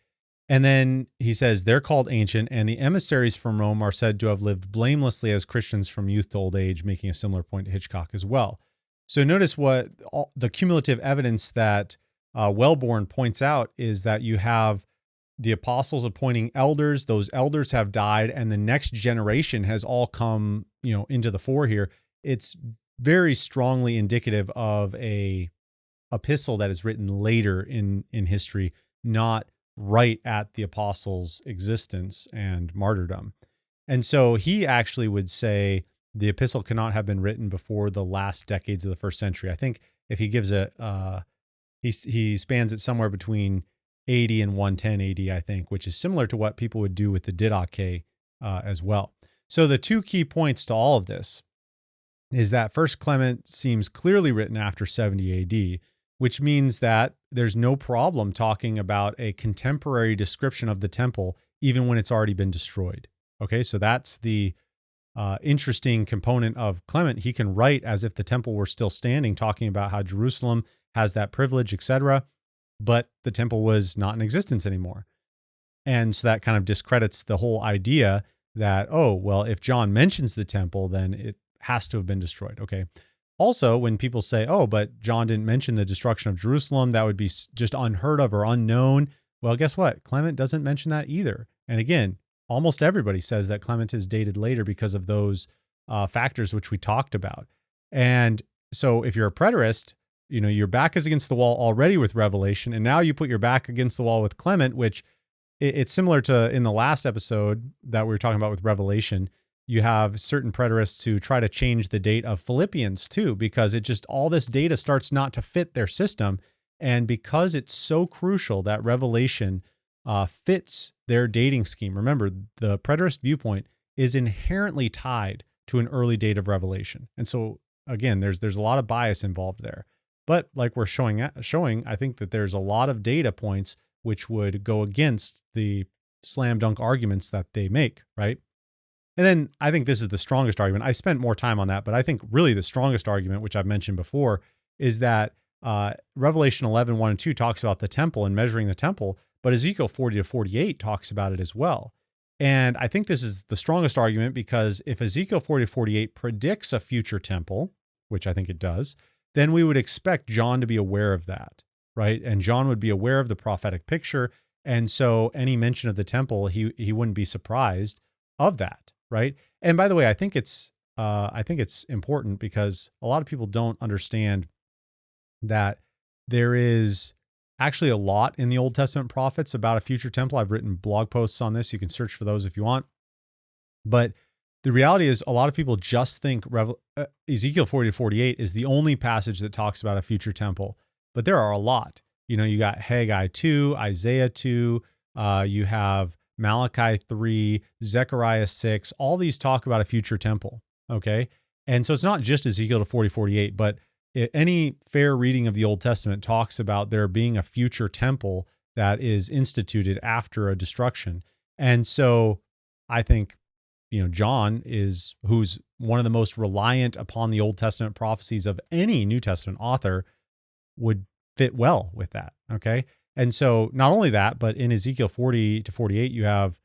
And then he says they're called ancient, and the emissaries from Rome are said to have lived blamelessly as Christians from youth to old age, making a similar point to Hitchcock as well. So notice what the cumulative evidence that Wellborn points out is that you have the apostles appointing elders, those elders have died, and the next generation has all come, into the fore here. It's very strongly indicative of a epistle that is written later in history, not right at the apostles' existence and martyrdom. And so he actually would say the epistle cannot have been written before the last decades of the first century. I think if he gives he spans it somewhere between 80 and 110 AD, I think, which is similar to what people would do with the Didache as well. So the two key points to all of this is that First Clement seems clearly written after 70 AD, which means that there's no problem talking about a contemporary description of the temple, even when it's already been destroyed. Okay, so that's the interesting component of Clement. He can write as if the temple were still standing, talking about how Jerusalem has that privilege, etc., but the temple was not in existence anymore. And so that kind of discredits the whole idea that, oh, well, if John mentions the temple, then it has to have been destroyed. Okay. Also, when people say, oh, but John didn't mention the destruction of Jerusalem, that would be just unheard of or unknown. Well, guess what? Clement doesn't mention that either. And again, almost everybody says that Clement is dated later because of those factors which we talked about. And so if you're a preterist, your back is against the wall already with Revelation, and now you put your back against the wall with Clement, which it's similar to in the last episode that we were talking about with Revelation. You have certain preterists who try to change the date of Philippians too, because all this data starts not to fit their system. And because it's so crucial that Revelation fits their dating scheme. Remember, the preterist viewpoint is inherently tied to an early date of Revelation. And so again, there's a lot of bias involved there. But like we're showing, I think that there's a lot of data points which would go against the slam dunk arguments that they make, right? And then I think this is the strongest argument. I spent more time on that, but I think really the strongest argument, which I've mentioned before, is that Revelation 11, 1 and 2 talks about the temple and measuring the temple, but Ezekiel 40 to 48 talks about it as well. And I think this is the strongest argument because if Ezekiel 40 to 48 predicts a future temple, which I think it does, then we would expect John to be aware of that, right? And John would be aware of the prophetic picture. And so any mention of the temple, he wouldn't be surprised of that, right? And by the way, I think it's important because a lot of people don't understand that there is actually a lot in the Old Testament prophets about a future temple. I've written blog posts on this. You can search for those if you want. But the reality is a lot of people just think Ezekiel 40 to 48 is the only passage that talks about a future temple. But there are a lot. You got Haggai 2, Isaiah 2, you have Malachi 3, Zechariah 6. All these talk about a future temple, okay? And so it's not just Ezekiel to 40, 48, but any fair reading of the Old Testament talks about there being a future temple that is instituted after a destruction. And so I think, John who's one of the most reliant upon the Old Testament prophecies of any New Testament author, would fit well with that, okay? And so not only that, but in Ezekiel 40 to 48, you have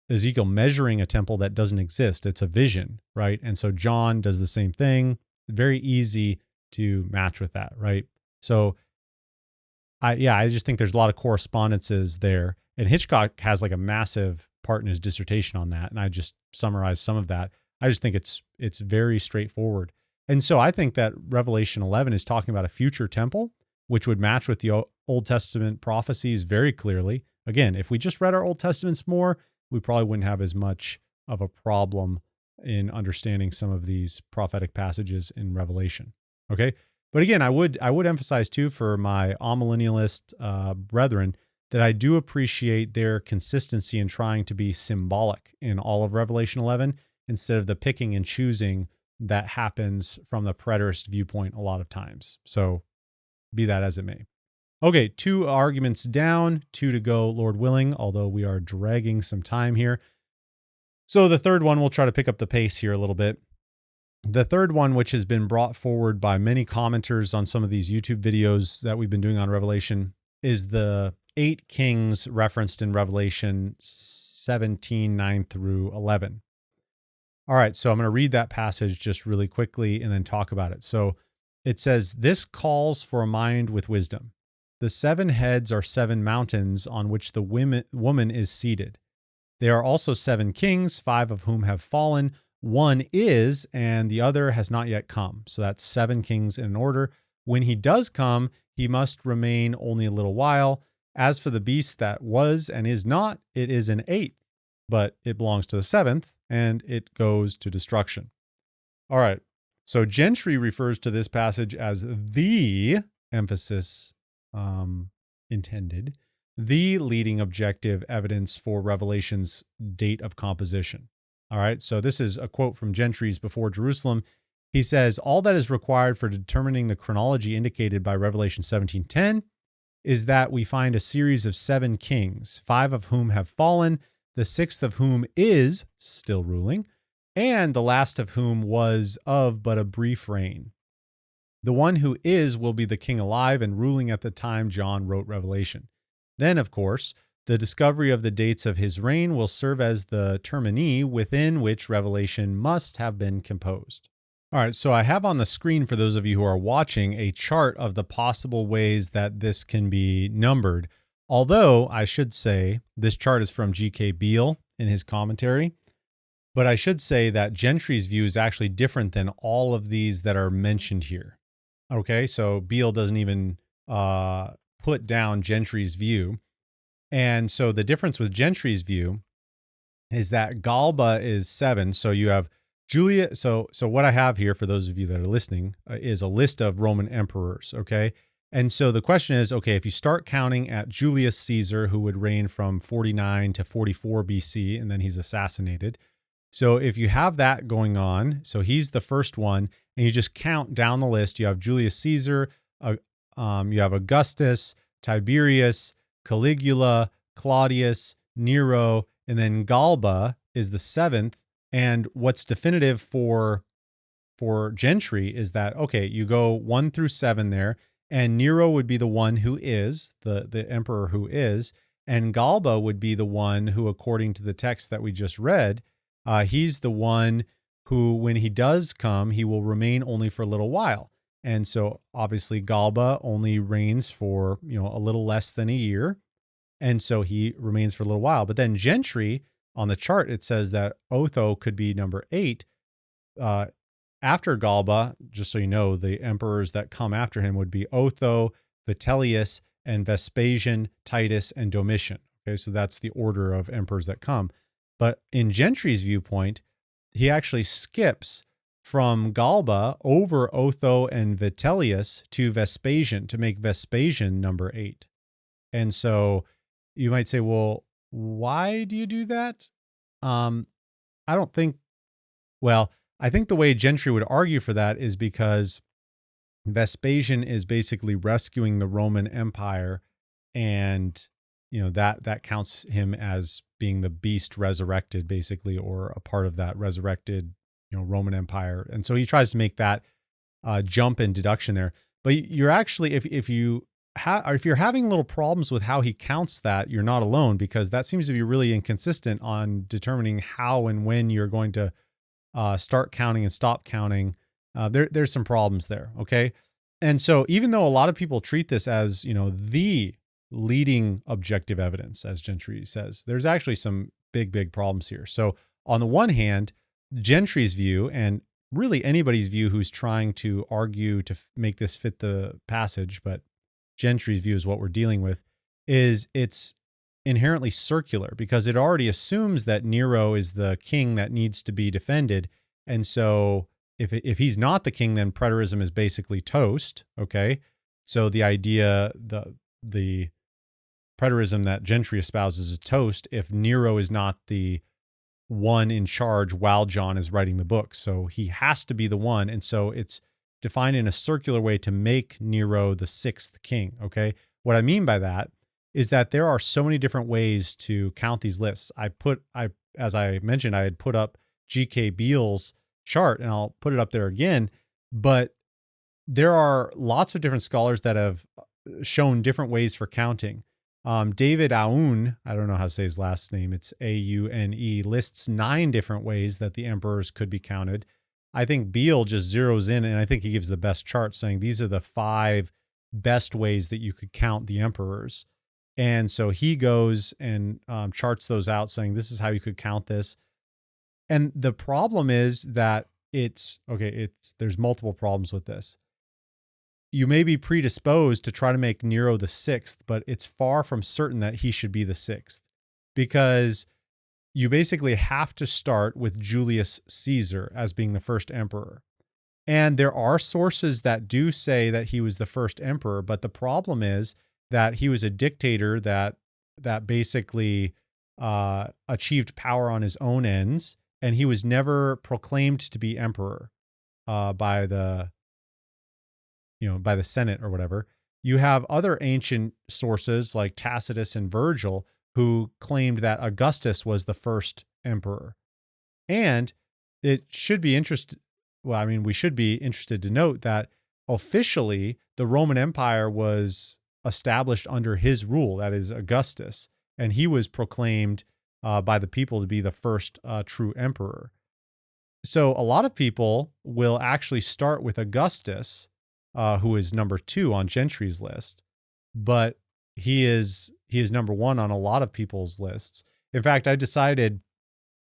Ezekiel measuring a temple that doesn't exist. It's a vision, right? And so John does the same thing. Very easy to match with that, right? So I just think there's a lot of correspondences there. And Hitchcock has like a massive part in his dissertation on that. And I just summarized some of that. I just think it's very straightforward. And so I think that Revelation 11 is talking about a future temple, which would match with the Old Testament prophecies very clearly. Again, if we just read our Old Testaments more, we probably wouldn't have as much of a problem in understanding some of these prophetic passages in Revelation. Okay. But again, I would emphasize too for my amillennialist brethren that I do appreciate their consistency in trying to be symbolic in all of Revelation 11 instead of the picking and choosing that happens from the preterist viewpoint a lot of times. So be that as it may. Okay, 2 arguments down, 2 to go, Lord willing, although we are dragging some time here. So the third one, we'll try to pick up the pace here a little bit. The third one, which has been brought forward by many commenters on some of these YouTube videos that we've been doing on Revelation, is the 8 kings referenced in Revelation 17, 9 through 11. All right, so I'm going to read that passage just really quickly and then talk about it. So it says, "This calls for a mind with wisdom. The 7 heads are 7 mountains on which the woman is seated. There are also 7 kings, 5 of whom have fallen. One is, and the other has not yet come." So that's 7 kings in an order. "When he does come, he must remain only a little while. As for the beast that was and is not, it is an eighth, but it belongs to the seventh, and it goes to destruction. All right. So Gentry refers to this passage as the emphasis intended, the leading objective evidence for Revelation's date of composition. All right. So this is a quote from Gentry's Before Jerusalem. He says, all that is required for determining the chronology indicated by Revelation 17:10 is that we find a series of 7 kings, 5 of whom have fallen, the 6th of whom is still ruling, and the last of whom was of but a brief reign. The one who is will be the king alive and ruling at the time John wrote Revelation. Then, of course, the discovery of the dates of his reign will serve as the termini within which Revelation must have been composed. All right, so I have on the screen, for those of you who are watching, a chart of the possible ways that this can be numbered. Although I should say this chart is from G.K. Beale in his commentary, but I should say that Gentry's view is actually different than all of these that are mentioned here. Okay, so Beale doesn't even put down Gentry's view. And so the difference with Gentry's view is that Galba is 7. So you have Julia. So what I have here for those of you that are listening is a list of Roman emperors. Okay. And so the question is, okay, if you start counting at Julius Caesar, who would reign from 49 to 44 BC, and then he's assassinated. So if you have that going on, so he's the first one, and you just count down the list, you have Julius Caesar, you have Augustus, Tiberius, Caligula, Claudius, Nero, and then Galba is the 7th. And what's definitive for Gentry is that, okay, you go 1 through 7 there, and Nero would be the one who is, the emperor who is, and Galba would be the one who, according to the text that we just read, he's the one who, when he does come, he will remain only for a little while. And so obviously Galba only reigns for, a little less than a year. And so he remains for a little while. But then Gentry, on the chart, it says that Otho could be number 8. After Galba, just so you know, the emperors that come after him would be Otho, Vitellius, and Vespasian, Titus, and Domitian. Okay, so that's the order of emperors that come. But in Gentry's viewpoint, he actually skips from Galba over Otho and Vitellius to Vespasian to make Vespasian number 8. And so you might say, well, why do you do that? I think the way Gentry would argue for that is because Vespasian is basically rescuing the Roman Empire, and that counts him as being the beast resurrected, basically, or a part of that resurrected Roman Empire. And so he tries to make that jump in deduction there. But you're actually, if you're having little problems with how he counts that, you're not alone, because that seems to be really inconsistent on determining how and when you're going to start counting and stop counting. There's some problems there. Okay. And so even though a lot of people treat this as, the leading objective evidence, as Gentry says, there's actually some big problems here. So on the one hand, Gentry's view, and really anybody's view who's trying to argue to make this fit the passage, but Gentry's view is what we're dealing with, is it's inherently circular, because it already assumes that Nero is the king that needs to be defended. And so if he's not the king, then preterism is basically toast. Okay. So the idea, the preterism that Gentry espouses is toast if Nero is not the one in charge while John is writing the book. So he has to be the one. And so it's defined in a circular way to make Nero the 6th king. Okay. What I mean by that is that there are so many different ways to count these lists. As I mentioned, I had put up G.K. Beale's chart, and I'll put it up there again, but there are lots of different scholars that have shown different ways for counting. David Aoun, I don't know how to say his last name, it's Aune, lists 9 different ways that the emperors could be counted. I think Beale just zeroes in, and I think he gives the best chart, saying these are the 5 best ways that you could count the emperors. And so he goes and charts those out, saying this is how you could count this. And the problem is that there's multiple problems with this. you may be predisposed to try to make Nero the sixth, but it's far from certain that he should be the sixth, because you basically have to start with Julius Caesar as being the first emperor. And there are sources that do say that he was the first emperor, but the problem is that he was a dictator that basically achieved power on his own ends, and he was never proclaimed to be emperor by the Senate or whatever. You have other ancient sources like Tacitus and Virgil who claimed that Augustus was the first emperor. And it should be we should be interested to note that officially the Roman Empire was established under his rule, that is Augustus, and he was proclaimed by the people to be the first true emperor. So a lot of people will actually start with Augustus, who is number 2 on Gentry's list, but he is number 1 on a lot of people's lists. In fact, I decided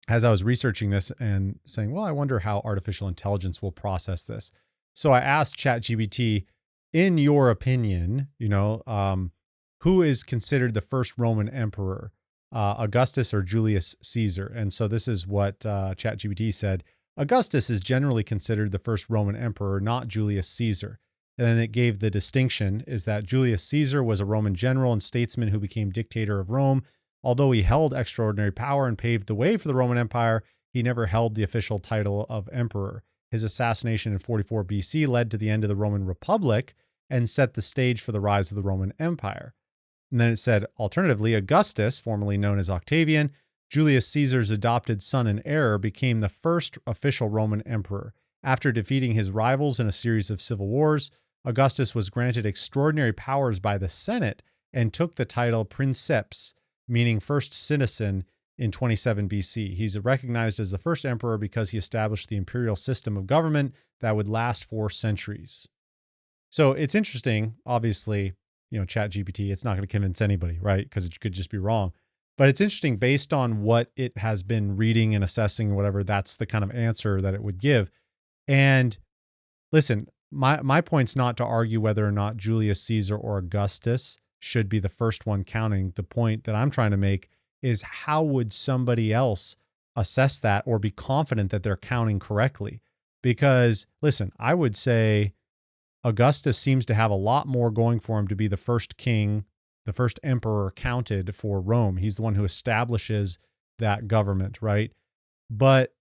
as I was researching this and saying, well, I wonder how artificial intelligence will process this. So I asked ChatGPT, in your opinion, who is considered the first Roman emperor, Augustus or Julius Caesar? And so this is what ChatGPT said. Augustus is generally considered the first Roman emperor, not Julius Caesar. And then it gave the distinction is that Julius Caesar was a Roman general and statesman who became dictator of Rome. Although he held extraordinary power and paved the way for the Roman Empire, he never held the official title of emperor. His assassination in 44 BC led to the end of the Roman Republic and set the stage for the rise of the Roman Empire. And then it said, alternatively, Augustus, formerly known as Octavian, Julius Caesar's adopted son and heir, became the first official Roman emperor. After defeating his rivals in a series of civil wars, Augustus was granted extraordinary powers by the Senate and took the title Princeps, meaning first citizen, in 27 BC. He's recognized as the first emperor because he established the imperial system of government that would last for centuries. So it's interesting, obviously, ChatGPT, it's not going to convince anybody, right? Because it could just be wrong. But it's interesting based on what it has been reading and assessing and whatever, that's the kind of answer that it would give. And listen, my point's not to argue whether or not Julius Caesar or Augustus should be the first one counting. The point that I'm trying to make is how would somebody else assess that or be confident that they're counting correctly? Because listen, I would say Augustus seems to have a lot more going for him to be the first king, the first emperor counted for Rome. He's the one who establishes that government, right? But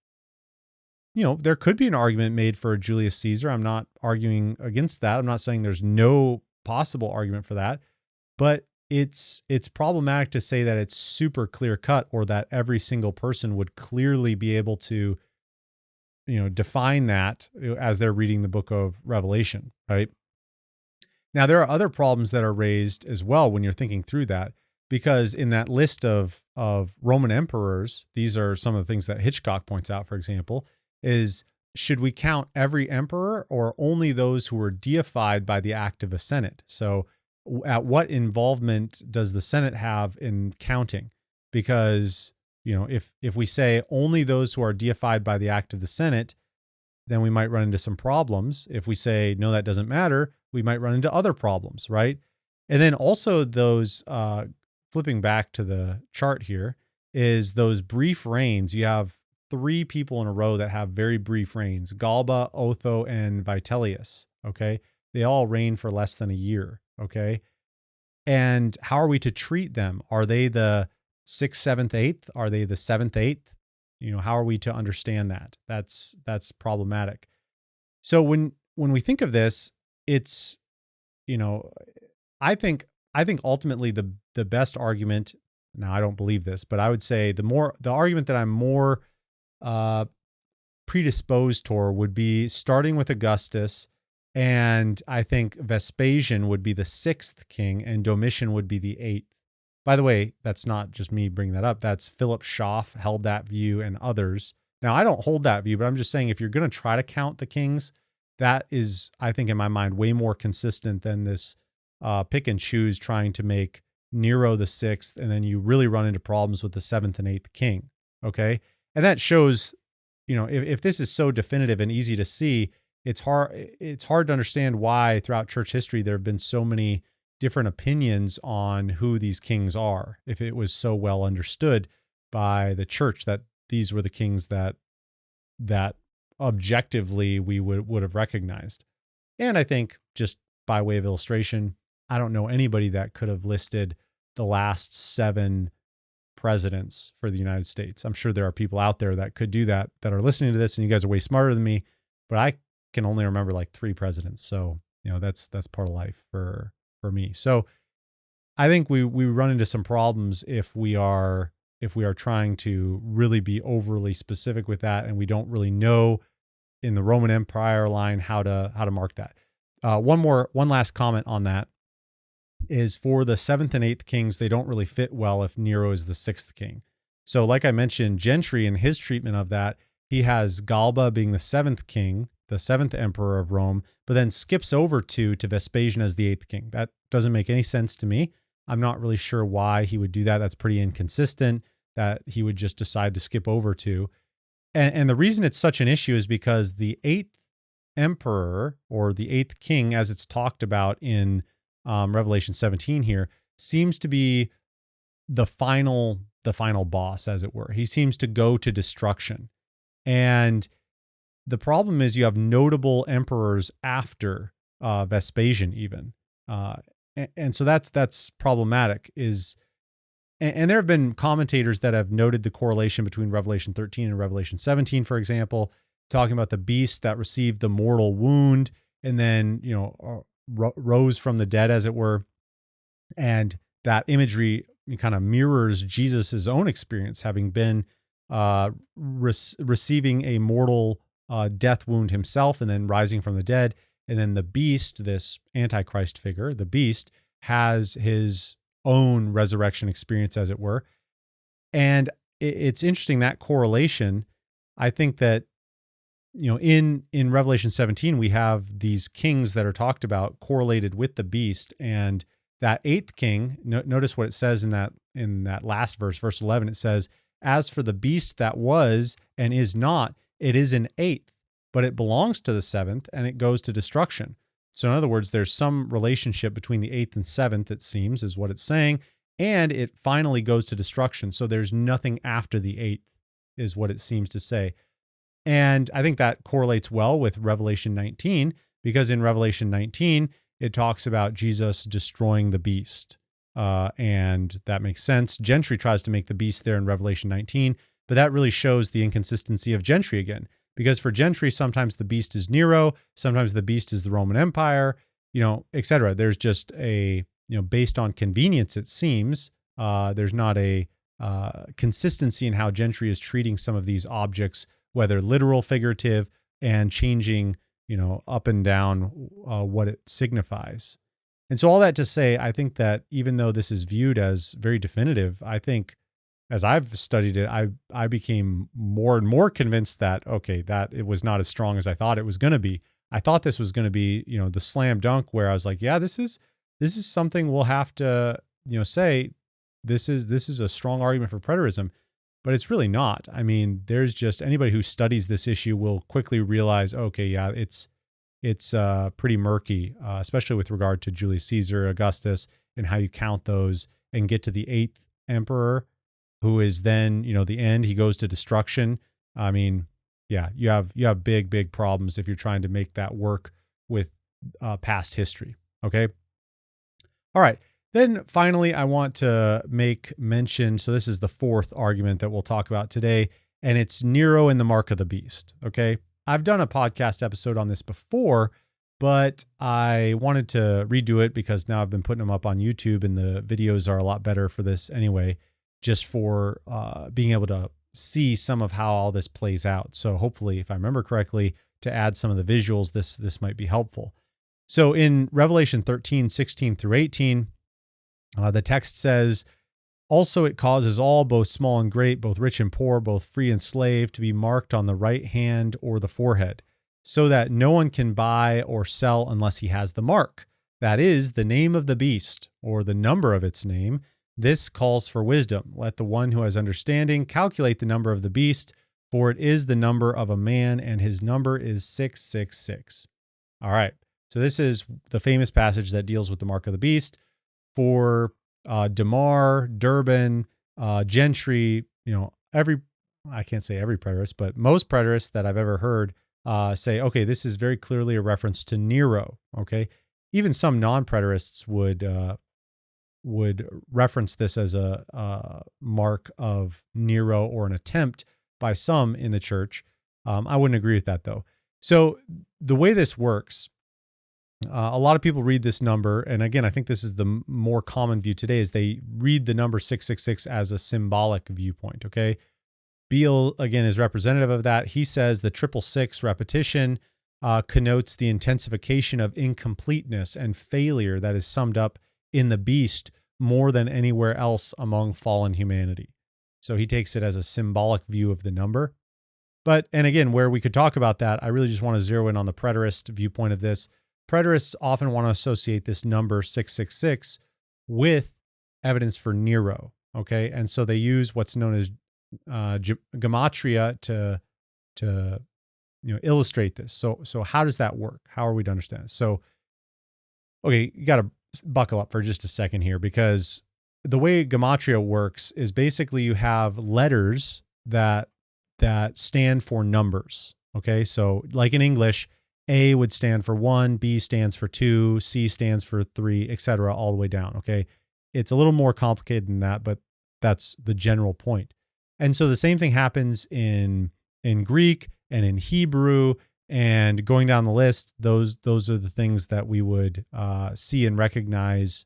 there could be an argument made for Julius Caesar. I'm not arguing against that. I'm not saying there's no possible argument for that, but it's problematic to say that it's super clear cut or that every single person would clearly be able to, define that as they're reading the book of Revelation, right? Now, there are other problems that are raised as well when you're thinking through that, because in that list of Roman emperors, these are some of the things that Hitchcock points out, for example, is should we count every emperor or only those who were deified by the act of a Senate? So at what involvement does the Senate have in counting? Because, if we say only those who are deified by the act of the Senate, then we might run into some problems. If we say, no, that doesn't matter, we might run into other problems, right? And then also those, flipping back to the chart here, is those brief reigns. You have 3 people in a row that have very brief reigns, Galba, Otho, and Vitellius, okay? They all reign for less than a year, okay? And how are we to treat them? Are they the 6th, 7th, 8th? Are they the 7th, 8th? How are we to understand that? That's problematic. So when we think of this, it's, I think ultimately the best argument, now I don't believe this, but I would say the argument that I'm more predisposed toward would be starting with Augustus, and I think Vespasian would be the 6th king and Domitian would be the 8th. By the way, that's not just me bringing that up. That's Philip Schaff held that view and others. Now, I don't hold that view, but I'm just saying if you're going to try to count the kings, that is, I think in my mind, way more consistent than this pick and choose trying to make Nero the 6th, and then you really run into problems with the 7th and 8th king, okay? And that shows, if this is so definitive and easy to see, it's hard to understand why throughout church history there have been so many different opinions on who these kings are, if it was so well understood by the church that these were the kings that objectively we would have recognized. And I think, just by way of illustration, I don't know anybody that could have listed the last 7 presidents for the United States. I'm sure there are people out there that could do that are listening to this, and you guys are way smarter than me, but I can only remember like 3 presidents. So, that's part of life for me. So I think we run into some problems if we are trying to really be overly specific with that, and we don't really know in the Roman Empire line how to mark that. One last comment on that is, for the 7th and 8th kings, they don't really fit well if Nero is the 6th king. So like I mentioned, Gentry, in his treatment of that, he has Galba being the 7th king, the 7th emperor of Rome, but then skips over to Vespasian as the 8th king. That doesn't make any sense to me. I'm not really sure why he would do that. That's pretty inconsistent that he would just decide to skip over to. And the reason it's such an issue is because the 8th emperor, or the 8th king, as it's talked about in Revelation 17 here, seems to be the final boss, as it were. He seems to go to destruction. And the problem is you have notable emperors after Vespasian even. And so that's problematic. And there have been commentators that have noted the correlation between Revelation 13 and Revelation 17, for example, talking about the beast that received the mortal wound and then, rose from the dead, as it were. And that imagery kind of mirrors Jesus's own experience, having been receiving a mortal death wound himself and then rising from the dead. And then the beast, this Antichrist figure, the beast, has his own resurrection experience, as it were. And it's interesting, that correlation. I think that, in Revelation 17, we have these kings that are talked about correlated with the beast, and that 8th king, notice what it says in that last verse, verse 11, it says, "As for the beast that was and is not, it is an 8th, but it belongs to the 7th, and it goes to destruction." So in other words, there's some relationship between the 8th and 7th, it seems, is what it's saying, and it finally goes to destruction. So there's nothing after the 8th, is what it seems to say. And I think that correlates well with Revelation 19, because in Revelation 19, it talks about Jesus destroying the beast. And that makes sense. Gentry tries to make the beast there in Revelation 19, but that really shows the inconsistency of Gentry again. Because for Gentry, sometimes the beast is Nero, sometimes the beast is the Roman Empire, et cetera. There's just based on convenience, it seems, there's not a consistency in how Gentry is treating some of these objects, whether literal, figurative, and changing, up and down what it signifies. And so all that to say, I think that even though this is viewed as very definitive, I think as I've studied it, I became more and more convinced that, okay, that it was not as strong as I thought it was going to be. I thought this was going to be, the slam dunk where I was like, yeah, this is something we'll have to, say this is a strong argument for preterism, but it's really not. I mean, there's just anybody who studies this issue will quickly realize, okay, yeah, it's pretty murky, especially with regard to Julius Caesar, Augustus, and how you count those and get to the 8th emperor, who is then, the end. He goes to destruction. I mean, yeah, you have big problems if you're trying to make that work with past history. Okay. All right. Then finally, I want to make mention. So this is the 4th argument that we'll talk about today, and it's Nero and the mark of the beast. Okay. I've done a podcast episode on this before, but I wanted to redo it because now I've been putting them up on YouTube, and the videos are a lot better for this anyway, just for being able to see some of how all this plays out. So hopefully, if I remember correctly, to add some of the visuals, this might be helpful. So in Revelation 13, 16 through 18, the text says, "Also it causes all, both small and great, both rich and poor, both free and slave, to be marked on the right hand or the forehead, so that no one can buy or sell unless he has the mark, that is, the name of the beast, or the number of its name. This calls for wisdom. Let the one who has understanding calculate the number of the beast, for it is the number of a man, and his number is 666. All right. So this is the famous passage that deals with the mark of the beast. For Damar, Durbin, Gentry, I can't say every preterist, but most preterists that I've ever heard say, okay, this is very clearly a reference to Nero. Okay. Even some non-preterists would reference this as a mark of Nero or an attempt by some in the church. I wouldn't agree with that, though. So the way this works, a lot of people read this number, and again, I think this is the more common view today, is they read the number 666 as a symbolic viewpoint, okay? Beale, again, is representative of that. He says the 666 repetition connotes the intensification of incompleteness and failure that is summed up in the beast more than anywhere else among fallen humanity. So he takes it as a symbolic view of the number. But, and again, where we could talk about that, I really just want to zero in on the preterist viewpoint of this. Preterists often want to associate this number 666 with evidence for Nero, okay? And so they use what's known as gematria to illustrate this. So how does that work? How are we to understand this? So, okay, you got to buckle up for just a second here, because the way gematria works is basically you have letters that stand for numbers, okay? So like in English, A would stand for 1, B stands for 2, C stands for 3, etc., all the way down, okay? It's a little more complicated than that, but that's the general point. And so the same thing happens in Greek and in Hebrew, and going down the list, those are the things that we would see and recognize.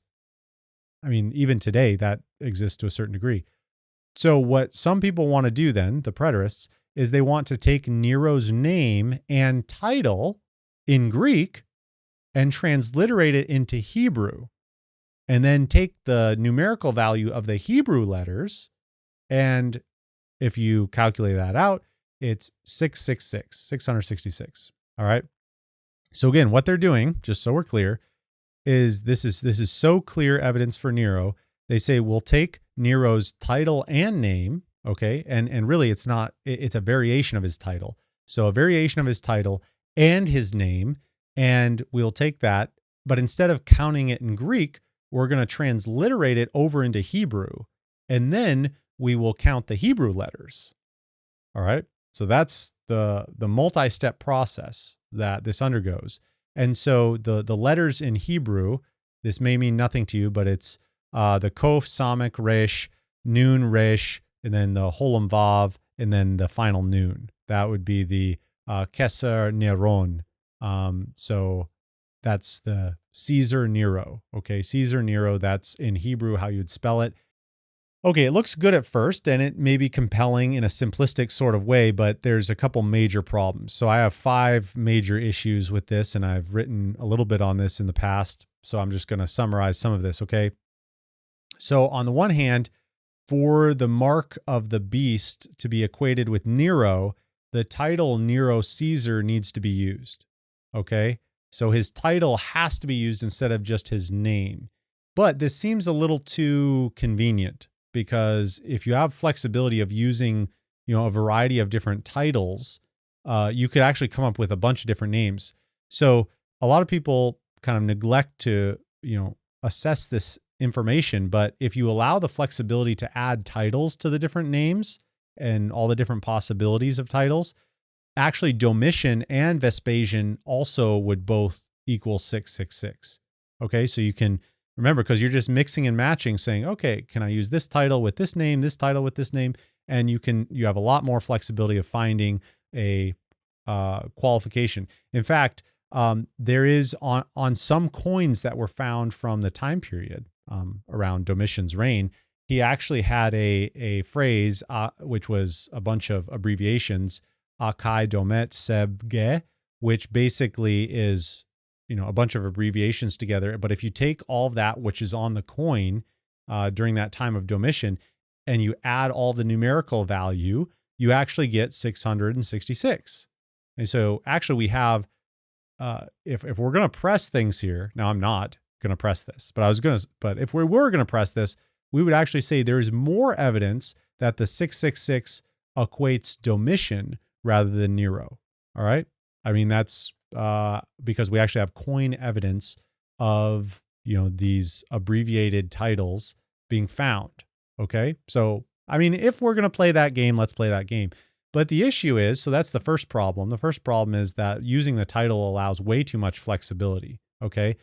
I mean, even today, that exists to a certain degree. So what some people want to do then, the preterists, is they want to take Nero's name and title in Greek and transliterate it into Hebrew, and then take the numerical value of the Hebrew letters, and if you calculate that out, it's 666. All right. So again, what they're doing, just so we're clear, is this is so clear evidence for Nero. They say we'll take Nero's title and name, okay, and really it's a variation of his title. So a variation of his title and his name, and we'll take that, but instead of counting it in Greek, we're going to transliterate it over into Hebrew, and then we will count the Hebrew letters. All right. So that's the multi-step process that this undergoes. And so the letters in Hebrew, this may mean nothing to you, but it's the Kof, Samek, Resh, Nun, Resh, and then the Holam Vav, and then the final Nun. That would be the Keser Neron. So that's the Caesar Nero. Okay, Caesar Nero, that's in Hebrew how you'd spell it. Okay, it looks good at first, and it may be compelling in a simplistic sort of way, but there's a couple major problems. So I have 5 major issues with this, and I've written a little bit on this in the past, so I'm just going to summarize some of this, okay? So on the one hand, for the mark of the beast to be equated with Nero, the title Nero Caesar needs to be used, okay? So his title has to be used instead of just his name. But this seems a little too convenient, because if you have flexibility of using, a variety of different titles, you could actually come up with a bunch of different names. So a lot of people kind of neglect to, assess this information. But if you allow the flexibility to add titles to the different names and all the different possibilities of titles, actually Domitian and Vespasian also would both equal 666. Okay, so you can remember, because you're just mixing and matching, saying, okay, can I use this title with this name, this title with this name? And you have a lot more flexibility of finding a qualification. In fact, there is on some coins that were found from the time period around Domitian's reign, he actually had a phrase, which was a bunch of abbreviations, Akai Domet Sebge, which basically is a bunch of abbreviations together. But if you take all of that, which is on the coin during that time of Domitian, and you add all the numerical value, you actually get 666. And so actually we have, if we're going to press things here, now I'm not going to press this, but if we were going to press this, we would actually say there is more evidence that the 666 equates Domitian rather than Nero. All right. I mean, that's because we actually have coin evidence of, these abbreviated titles being found. Okay. So, I mean, if we're going to play that game, let's play that game. But the issue is, so that's the first problem. The first problem is that using the title allows way too much flexibility. Okay.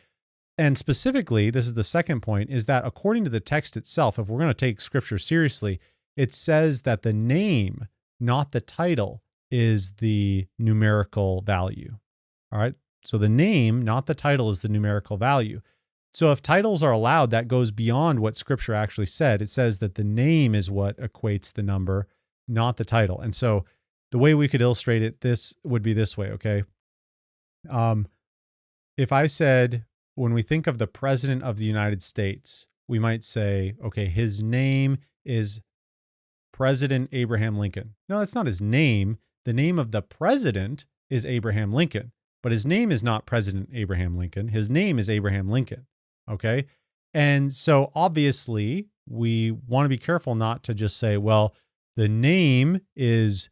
And specifically, this is the second point, is that according to the text itself, if we're going to take scripture seriously, it says that the name, not the title, is the numerical value. All right. So the name, not the title, is the numerical value. So if titles are allowed, that goes beyond what scripture actually said. It says that the name is what equates the number, not the title. And so the way we could illustrate it, this would be this way. Okay. If I said, when we think of the President of the United States, we might say, okay, his name is President Abraham Lincoln. No, that's not his name. The name of the president is Abraham Lincoln, but his name is not President Abraham Lincoln. His name is Abraham Lincoln. Okay. And so obviously we want to be careful not to just say, well, the name is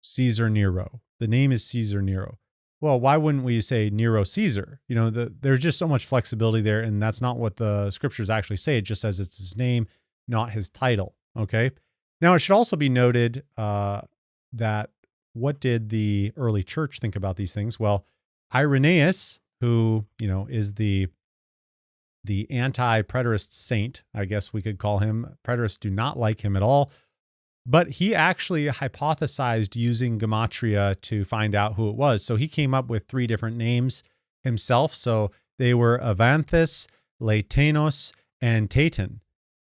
Caesar Nero. The name is Caesar Nero. Well, why wouldn't we say Nero Caesar? There's just so much flexibility there, and that's not what the scriptures actually say. It just says it's his name, not his title. Okay. Now, it should also be noted that what did the early church think about these things? Well, Irenaeus, who is the anti-preterist saint, I guess we could call him. Preterists do not like him at all. But he actually hypothesized using gematria to find out who it was. So he came up with 3 different names himself. So they were Avanthus, Laetanos, and Tatan.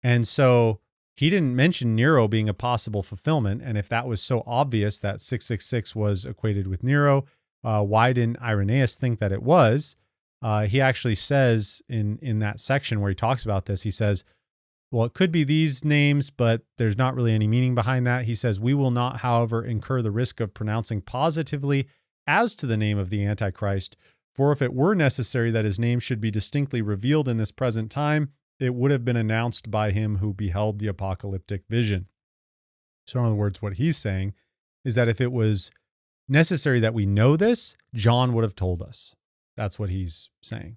And so he didn't mention Nero being a possible fulfillment. And if that was so obvious that 666 was equated with Nero, why didn't Irenaeus think that it was? He actually says in that section where he talks about this, he says, well, it could be these names, but there's not really any meaning behind that. He says, we will not, however, incur the risk of pronouncing positively as to the name of the Antichrist, for if it were necessary that his name should be distinctly revealed in this present time, it would have been announced by him who beheld the apocalyptic vision. So in other words, what he's saying is that if it was necessary that we know this, John would have told us. That's what he's saying.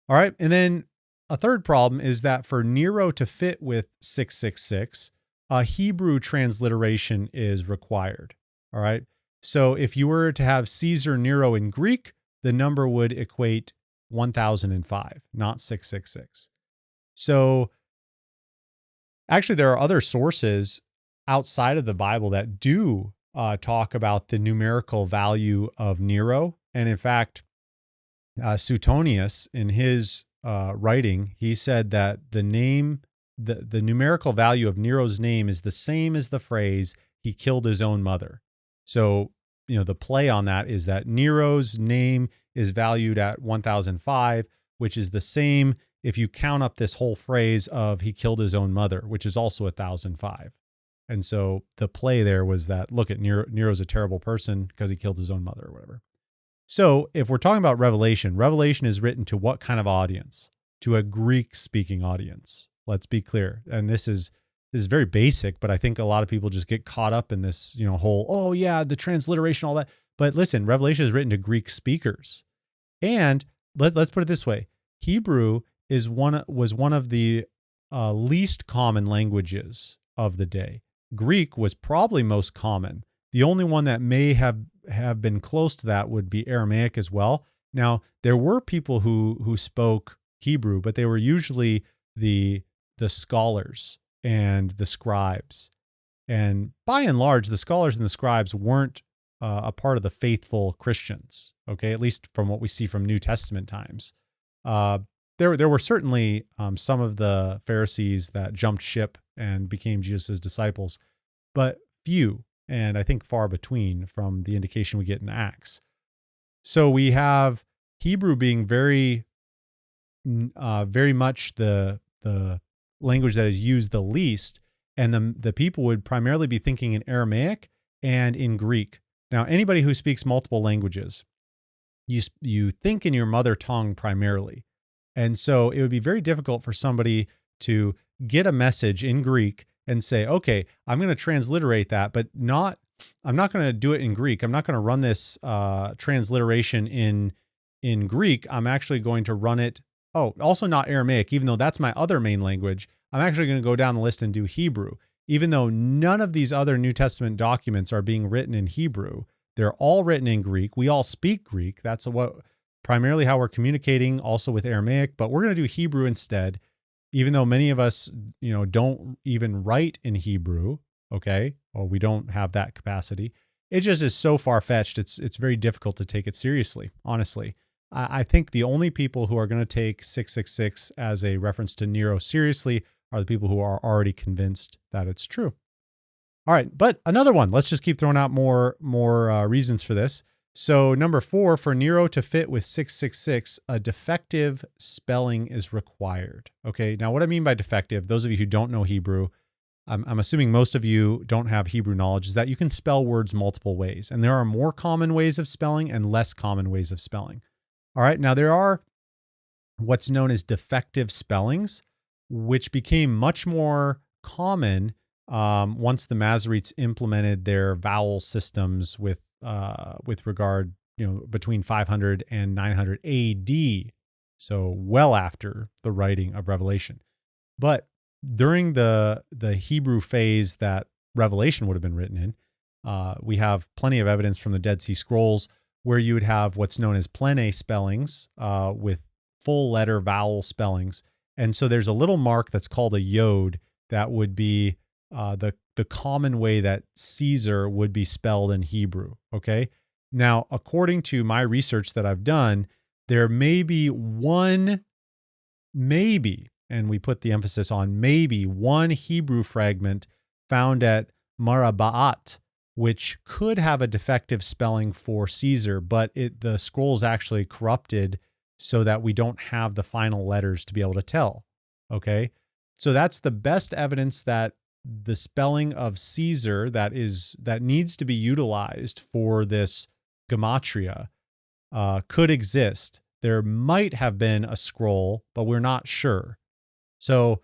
All right. And then a third problem is that for Nero to fit with 666, a Hebrew transliteration is required. All right. So if you were to have Caesar Nero in Greek, the number would equate 1005, not 666. So actually, there are other sources outside of the Bible that do talk about the numerical value of Nero. And in fact, Suetonius, in his writing, he said that the numerical value of Nero's name is the same as the phrase, he killed his own mother. So, the play on that is that Nero's name is valued at 1005, which is the same if you count up this whole phrase of he killed his own mother, which is also 1005. And so the play there was that, look at Nero's a terrible person because he killed his own mother or whatever. So if we're talking about Revelation, Revelation is written to what kind of audience? To a Greek-speaking audience. Let's be clear. And this is very basic, but I think a lot of people just get caught up in this, whole, oh yeah, the transliteration, all that. But listen, Revelation is written to Greek speakers. And let's put it this way. Hebrew was one of the least common languages of the day. Greek was probably most common. The only one that may have been close to that would be Aramaic as well. Now, there were people who spoke Hebrew, but they were usually the scholars and the scribes. And by and large, the scholars and the scribes weren't a part of the faithful Christians, okay, at least from what we see from New Testament times. There were certainly some of the Pharisees that jumped ship and became Jesus' disciples, but few, and I think far between from the indication we get in Acts. So we have Hebrew being very much the language that is used the least, and the people would primarily be thinking in Aramaic and in Greek. Now, anybody who speaks multiple languages, you think in your mother tongue primarily. And so it would be very difficult for somebody to get a message in Greek and say, okay, I'm going to transliterate that, but I'm not going to do it in Greek. I'm not going to run this transliteration in Greek. I'm actually going to run it. Oh, also not Aramaic, even though that's my other main language. I'm actually going to go down the list and do Hebrew, even though none of these other New Testament documents are being written in Hebrew. They're all written in Greek. We all speak Greek. That's primarily how we're communicating, also with Aramaic, but we're going to do Hebrew instead, even though many of us, don't even write in Hebrew, okay? Or we don't have that capacity. It just is so far-fetched. It's very difficult to take it seriously, honestly. I think the only people who are going to take 666 as a reference to Nero seriously are the people who are already convinced that it's true. All right, but another one. Let's just keep throwing out more reasons for this. So number 4, for Nero to fit with 666, a defective spelling is required. Okay, now what I mean by defective, those of you who don't know Hebrew, I'm assuming most of you don't have Hebrew knowledge, is that you can spell words multiple ways. And there are more common ways of spelling and less common ways of spelling. All right, now there are what's known as defective spellings, which became much more common once the Masoretes implemented their vowel systems with regard, between 500 and 900 AD, so well after the writing of Revelation. But during the Hebrew phase that Revelation would have been written in, we have plenty of evidence from the Dead Sea Scrolls where you would have what's known as plene spellings with full letter vowel spellings. And so there's a little mark that's called a yod that would be the common way that Caesar would be spelled in Hebrew, okay? Now, according to my research that I've done, there may be and we put the emphasis on maybe, one Hebrew fragment found at Marabaat, which could have a defective spelling for Caesar, but the scroll's actually corrupted so that we don't have the final letters to be able to tell, okay? So that's the best evidence that the spelling of Caesar that needs to be utilized for this gematria could exist. There might have been a scroll, but we're not sure. So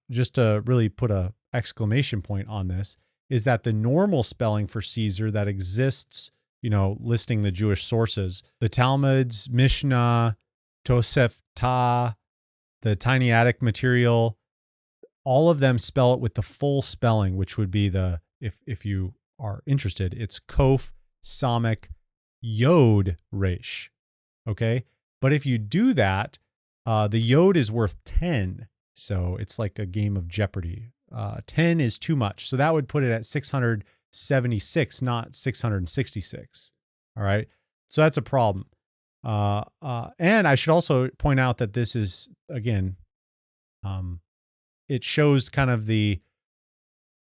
just to really put a exclamation point on this, is that the normal spelling for Caesar that exists, listing the Jewish sources, the Talmuds, Mishnah, Tosefta, the Tiny Attic material, all of them spell it with the full spelling, which would be if you are interested, it's Kof, Samek, Yod, Resh. Okay? But if you do that, the Yod is worth 10. So it's like a game of Jeopardy. 10 is too much. So that would put it at 676, not 666. All right? So that's a problem. And I should also point out that this is, again, it shows kind of the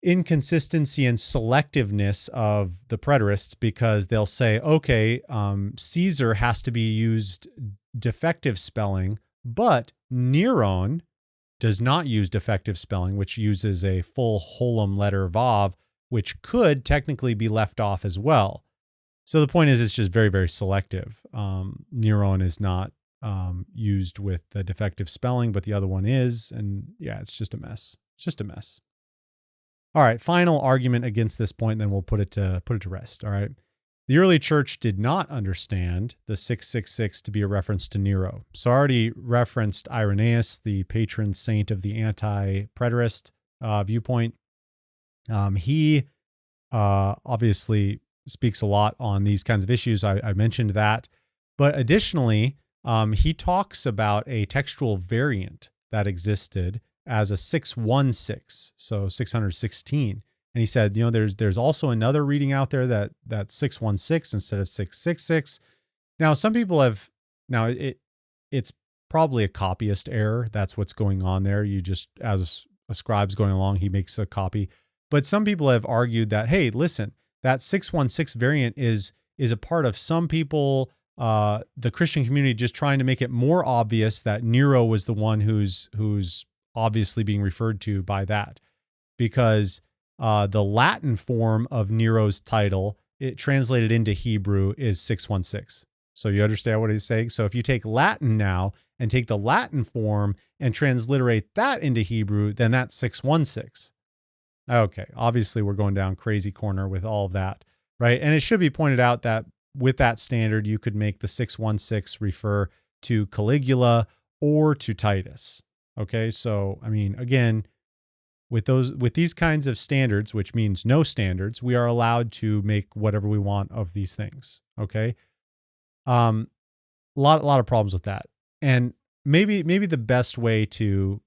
inconsistency and selectiveness of the preterists, because they'll say, okay, Caesar has to be used defective spelling, but Neron does not use defective spelling, which uses a full holum letter vav, which could technically be left off as well. So the point is, it's just very, very selective. Neron is not used with the defective spelling, but the other one is. And yeah, it's just a mess. It's just a mess. All right, final argument against this point, then we'll put it to rest. All right. The early church did not understand the 666 to be a reference to Nero. So I already referenced Irenaeus, the patron saint of the anti-preterist viewpoint. He obviously speaks a lot on these kinds of issues. I mentioned that. But additionally, he talks about a textual variant that existed as a 616, so 616. And he said, there's also another reading out there that's 616 instead of 666. Now, some people have, it's probably a copyist error. That's what's going on there. You just, as a scribe's going along, he makes a copy. But some people have argued that, hey, listen, that 616 variant is a part of some people, the Christian community, just trying to make it more obvious that Nero was the one who's obviously being referred to by that, because the Latin form of Nero's title, it translated into Hebrew, is 616. So you understand what he's saying? So if you take Latin now and take the Latin form and transliterate that into Hebrew, then that's 616. Okay, obviously we're going down crazy corner with all of that, right? And it should be pointed out that with that standard, you could make the 616 refer to Caligula or to Titus. Okay, so I mean, again, with these kinds of standards, which means no standards, we are allowed to make whatever we want of these things. Okay, a lot of problems with that, and maybe the best way to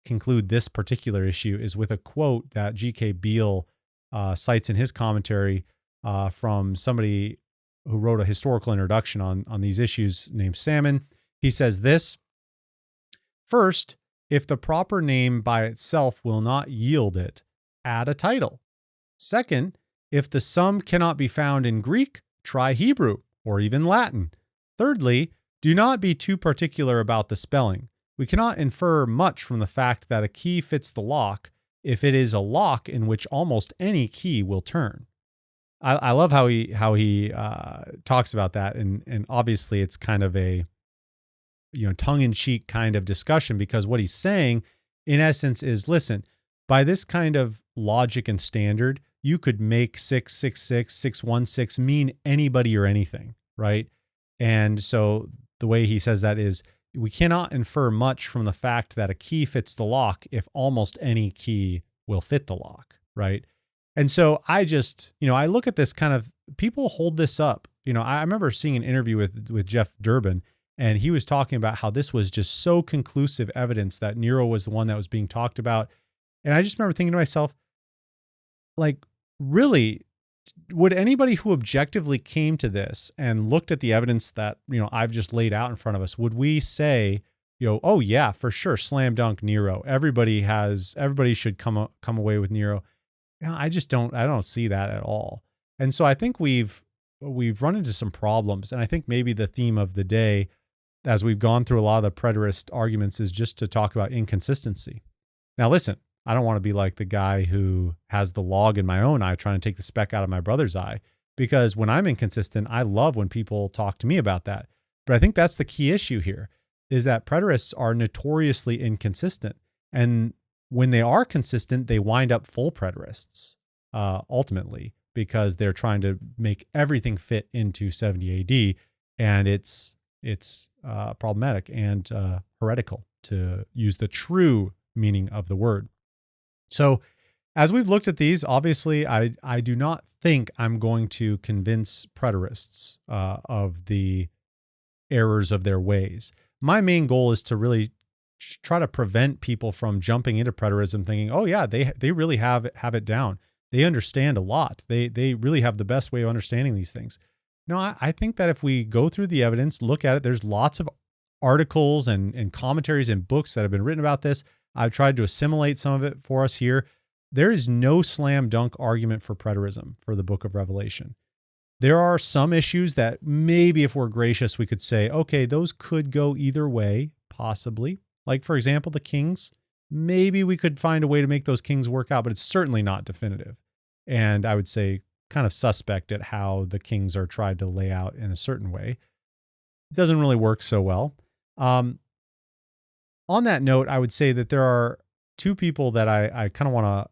conclude this particular issue is with a quote that G.K. Beale cites in his commentary from somebody who wrote a historical introduction on these issues named Salmon. He says this: first, if the proper name by itself will not yield it, add a title. Second, if the sum cannot be found in Greek, try Hebrew or even Latin. Thirdly, do not be too particular about the spelling. We cannot infer much from the fact that a key fits the lock if it is a lock in which almost any key will turn. I love how he talks about that, and obviously it's kind of a tongue-in-cheek kind of discussion, because what he's saying in essence is, listen, by this kind of logic and standard, you could make 666, 616 mean anybody or anything, right? And so the way he says that is, we cannot infer much from the fact that a key fits the lock if almost any key will fit the lock, right? And so I just, I look at this kind of, people hold this up. I remember seeing an interview with Jeff Durbin, and he was talking about how this was just so conclusive evidence that Nero was the one that was being talked about. And I just remember thinking to myself, like, really, would anybody who objectively came to this and looked at the evidence that, I've just laid out in front of us, would we say, oh yeah, for sure, slam dunk Nero. Everybody should come away with Nero. I don't see that at all. And so I think we've run into some problems. And I think maybe the theme of the day, as we've gone through a lot of the preterist arguments, is just to talk about inconsistency. Now, listen, I don't want to be like the guy who has the log in my own eye trying to take the speck out of my brother's eye, because when I'm inconsistent, I love when people talk to me about that. But I think that's the key issue here, is that preterists are notoriously inconsistent. And when they are consistent, they wind up full preterists, ultimately, because they're trying to make everything fit into 70 AD. And it's problematic and heretical, to use the true meaning of the word. So as we've looked at these, obviously, I do not think I'm going to convince preterists of the errors of their ways. My main goal is to really try to prevent people from jumping into preterism thinking, oh yeah, they really have it down. They understand a lot. They really have the best way of understanding these things. No, I think that if we go through the evidence, look at it, there's lots of articles and commentaries and books that have been written about this. I've tried to assimilate some of it for us here. There is no slam dunk argument for preterism for the book of Revelation. There are some issues that maybe, if we're gracious, we could say, okay, those could go either way, possibly. Like, for example, the kings. Maybe we could find a way to make those kings work out, but it's certainly not definitive. And I would say kind of suspect at how the kings are tried to lay out in a certain way. It doesn't really work so well. On that note, I would say that there are two people that I kind of want to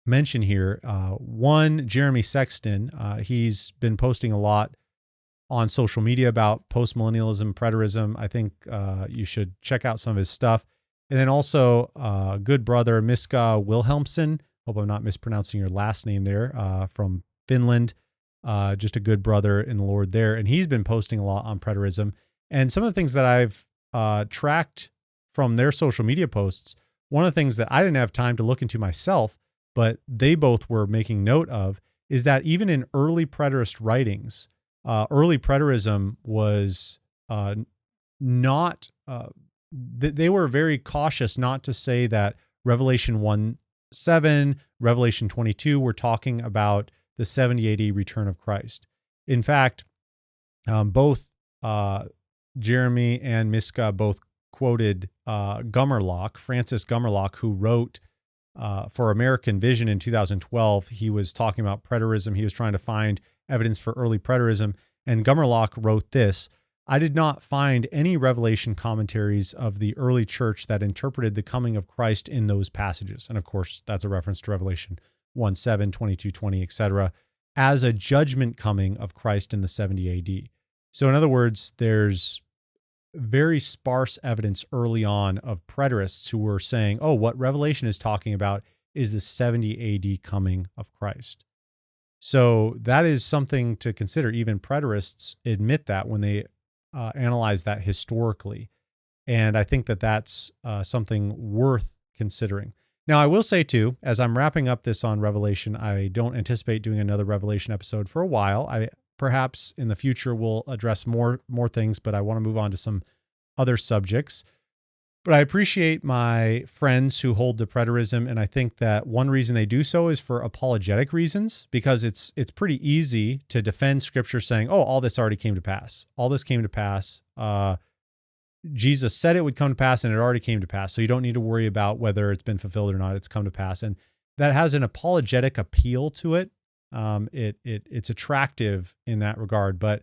mention here. One, Jeremy Sexton. He's been posting a lot on social media about postmillennialism, preterism. I think you should check out some of his stuff. And then also good brother, Miska Wilhelmsson. Hope I'm not mispronouncing your last name there, from Finland. Just a good brother in the Lord there. And he's been posting a lot on preterism. And some of the things that I've tracked from their social media posts, one of the things that I didn't have time to look into myself, but they both were making note of, is that even in early preterist writings, early preterism was not, they were very cautious not to say that Revelation 1:7, Revelation 22 were talking about the 70 AD return of Christ. In fact, both Jeremy and Miska both quoted Gummerlock, Francis Gummerlock, who wrote for American Vision in 2012. He was talking about preterism. He was trying to find evidence for early preterism. And Gummerlock wrote this: I did not find any Revelation commentaries of the early church that interpreted the coming of Christ in those passages. And of course, that's a reference to Revelation 1:7, 22:20, etc., as a judgment coming of Christ in the 70 AD. So in other words, there's very sparse evidence early on of preterists who were saying, oh, what Revelation is talking about is the 70 AD coming of Christ. So that is something to consider. Even preterists admit that when they analyze that historically. And I think that that's something worth considering. Now, I will say too, as I'm wrapping up this on Revelation, I don't anticipate doing another Revelation episode for a while. I perhaps in the future will address more things, but I want to move on to some other subjects. But I appreciate my friends who hold to preterism, and I think that one reason they do so is for apologetic reasons, because it's pretty easy to defend Scripture saying, oh, all this already came to pass. All this came to pass. Jesus said it would come to pass, and it already came to pass. So you don't need to worry about whether it's been fulfilled or not. It's come to pass. And that has an apologetic appeal to it. It's attractive in that regard. But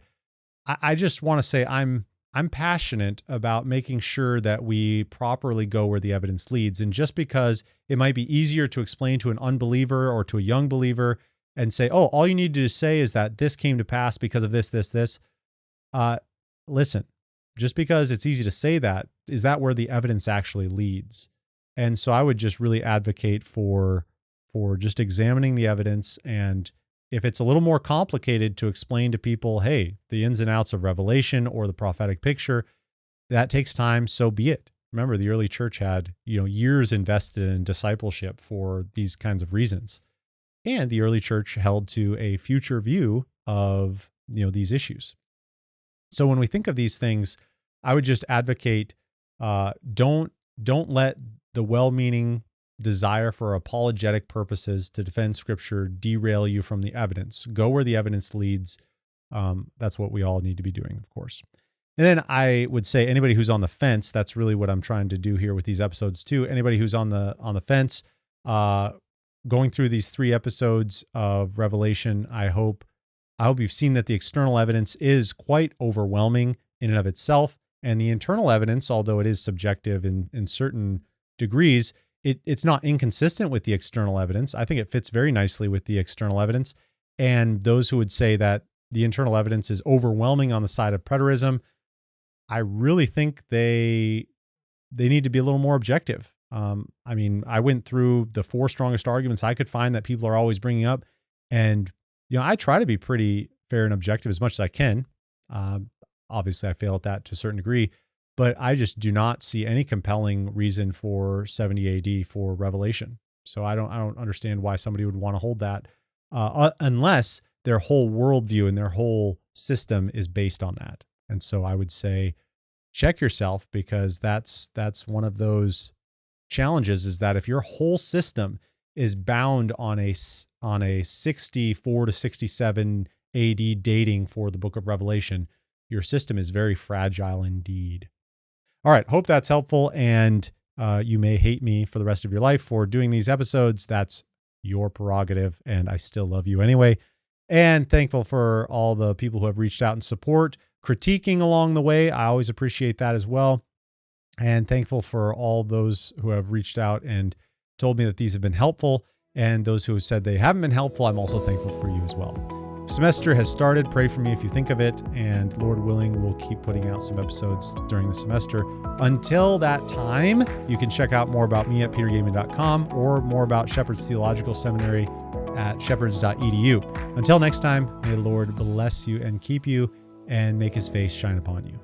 I just want to say I'm passionate about making sure that we properly go where the evidence leads. And just because it might be easier to explain to an unbeliever or to a young believer and say, oh, all you need to say is that this came to pass because of this. Listen, just because it's easy to say that, is that where the evidence actually leads? And so I would just really advocate for just examining the evidence. And if it's a little more complicated to explain to people, hey, the ins and outs of Revelation or the prophetic picture, that takes time, so be it. Remember, the early church had, years invested in discipleship for these kinds of reasons. And the early church held to a future view of, these issues. So when we think of these things, I would just advocate, don't let the well-meaning desire for apologetic purposes to defend Scripture derail you from the evidence. Go where the evidence leads. That's what we all need to be doing, of course. And then I would say anybody who's on the fence, that's really what I'm trying to do here with these episodes too. Anybody who's on the fence, going through these 3 episodes of Revelation, I hope you've seen that the external evidence is quite overwhelming in and of itself. And the internal evidence, although it is subjective in certain degrees, it's not inconsistent with the external evidence. I think it fits very nicely with the external evidence. And those who would say that the internal evidence is overwhelming on the side of preterism, I really think they need to be a little more objective. I went through the 4 strongest arguments I could find that people are always bringing up. And, I try to be pretty fair and objective as much as I can. Obviously, I fail at that to a certain degree. But I just do not see any compelling reason for 70 AD for Revelation. So I don't understand why somebody would want to hold that unless their whole worldview and their whole system is based on that. And so I would say, check yourself, because that's one of those challenges, is that if your whole system is bound on a 64 to 67 AD dating for the book of Revelation, your system is very fragile indeed. All right, hope that's helpful, and you may hate me for the rest of your life for doing these episodes. That's your prerogative, and I still love you anyway. And thankful for all the people who have reached out and support, critiquing along the way. I always appreciate that as well. And thankful for all those who have reached out and told me that these have been helpful, and those who have said they haven't been helpful. I'm also thankful for you as well. Semester has started. Pray for me if you think of it. And Lord willing, we'll keep putting out some episodes during the semester. Until that time, you can check out more about me at petergaiman.com or more about Shepherd's Theological Seminary at shepherds.edu. Until next time, may the Lord bless you and keep you and make his face shine upon you.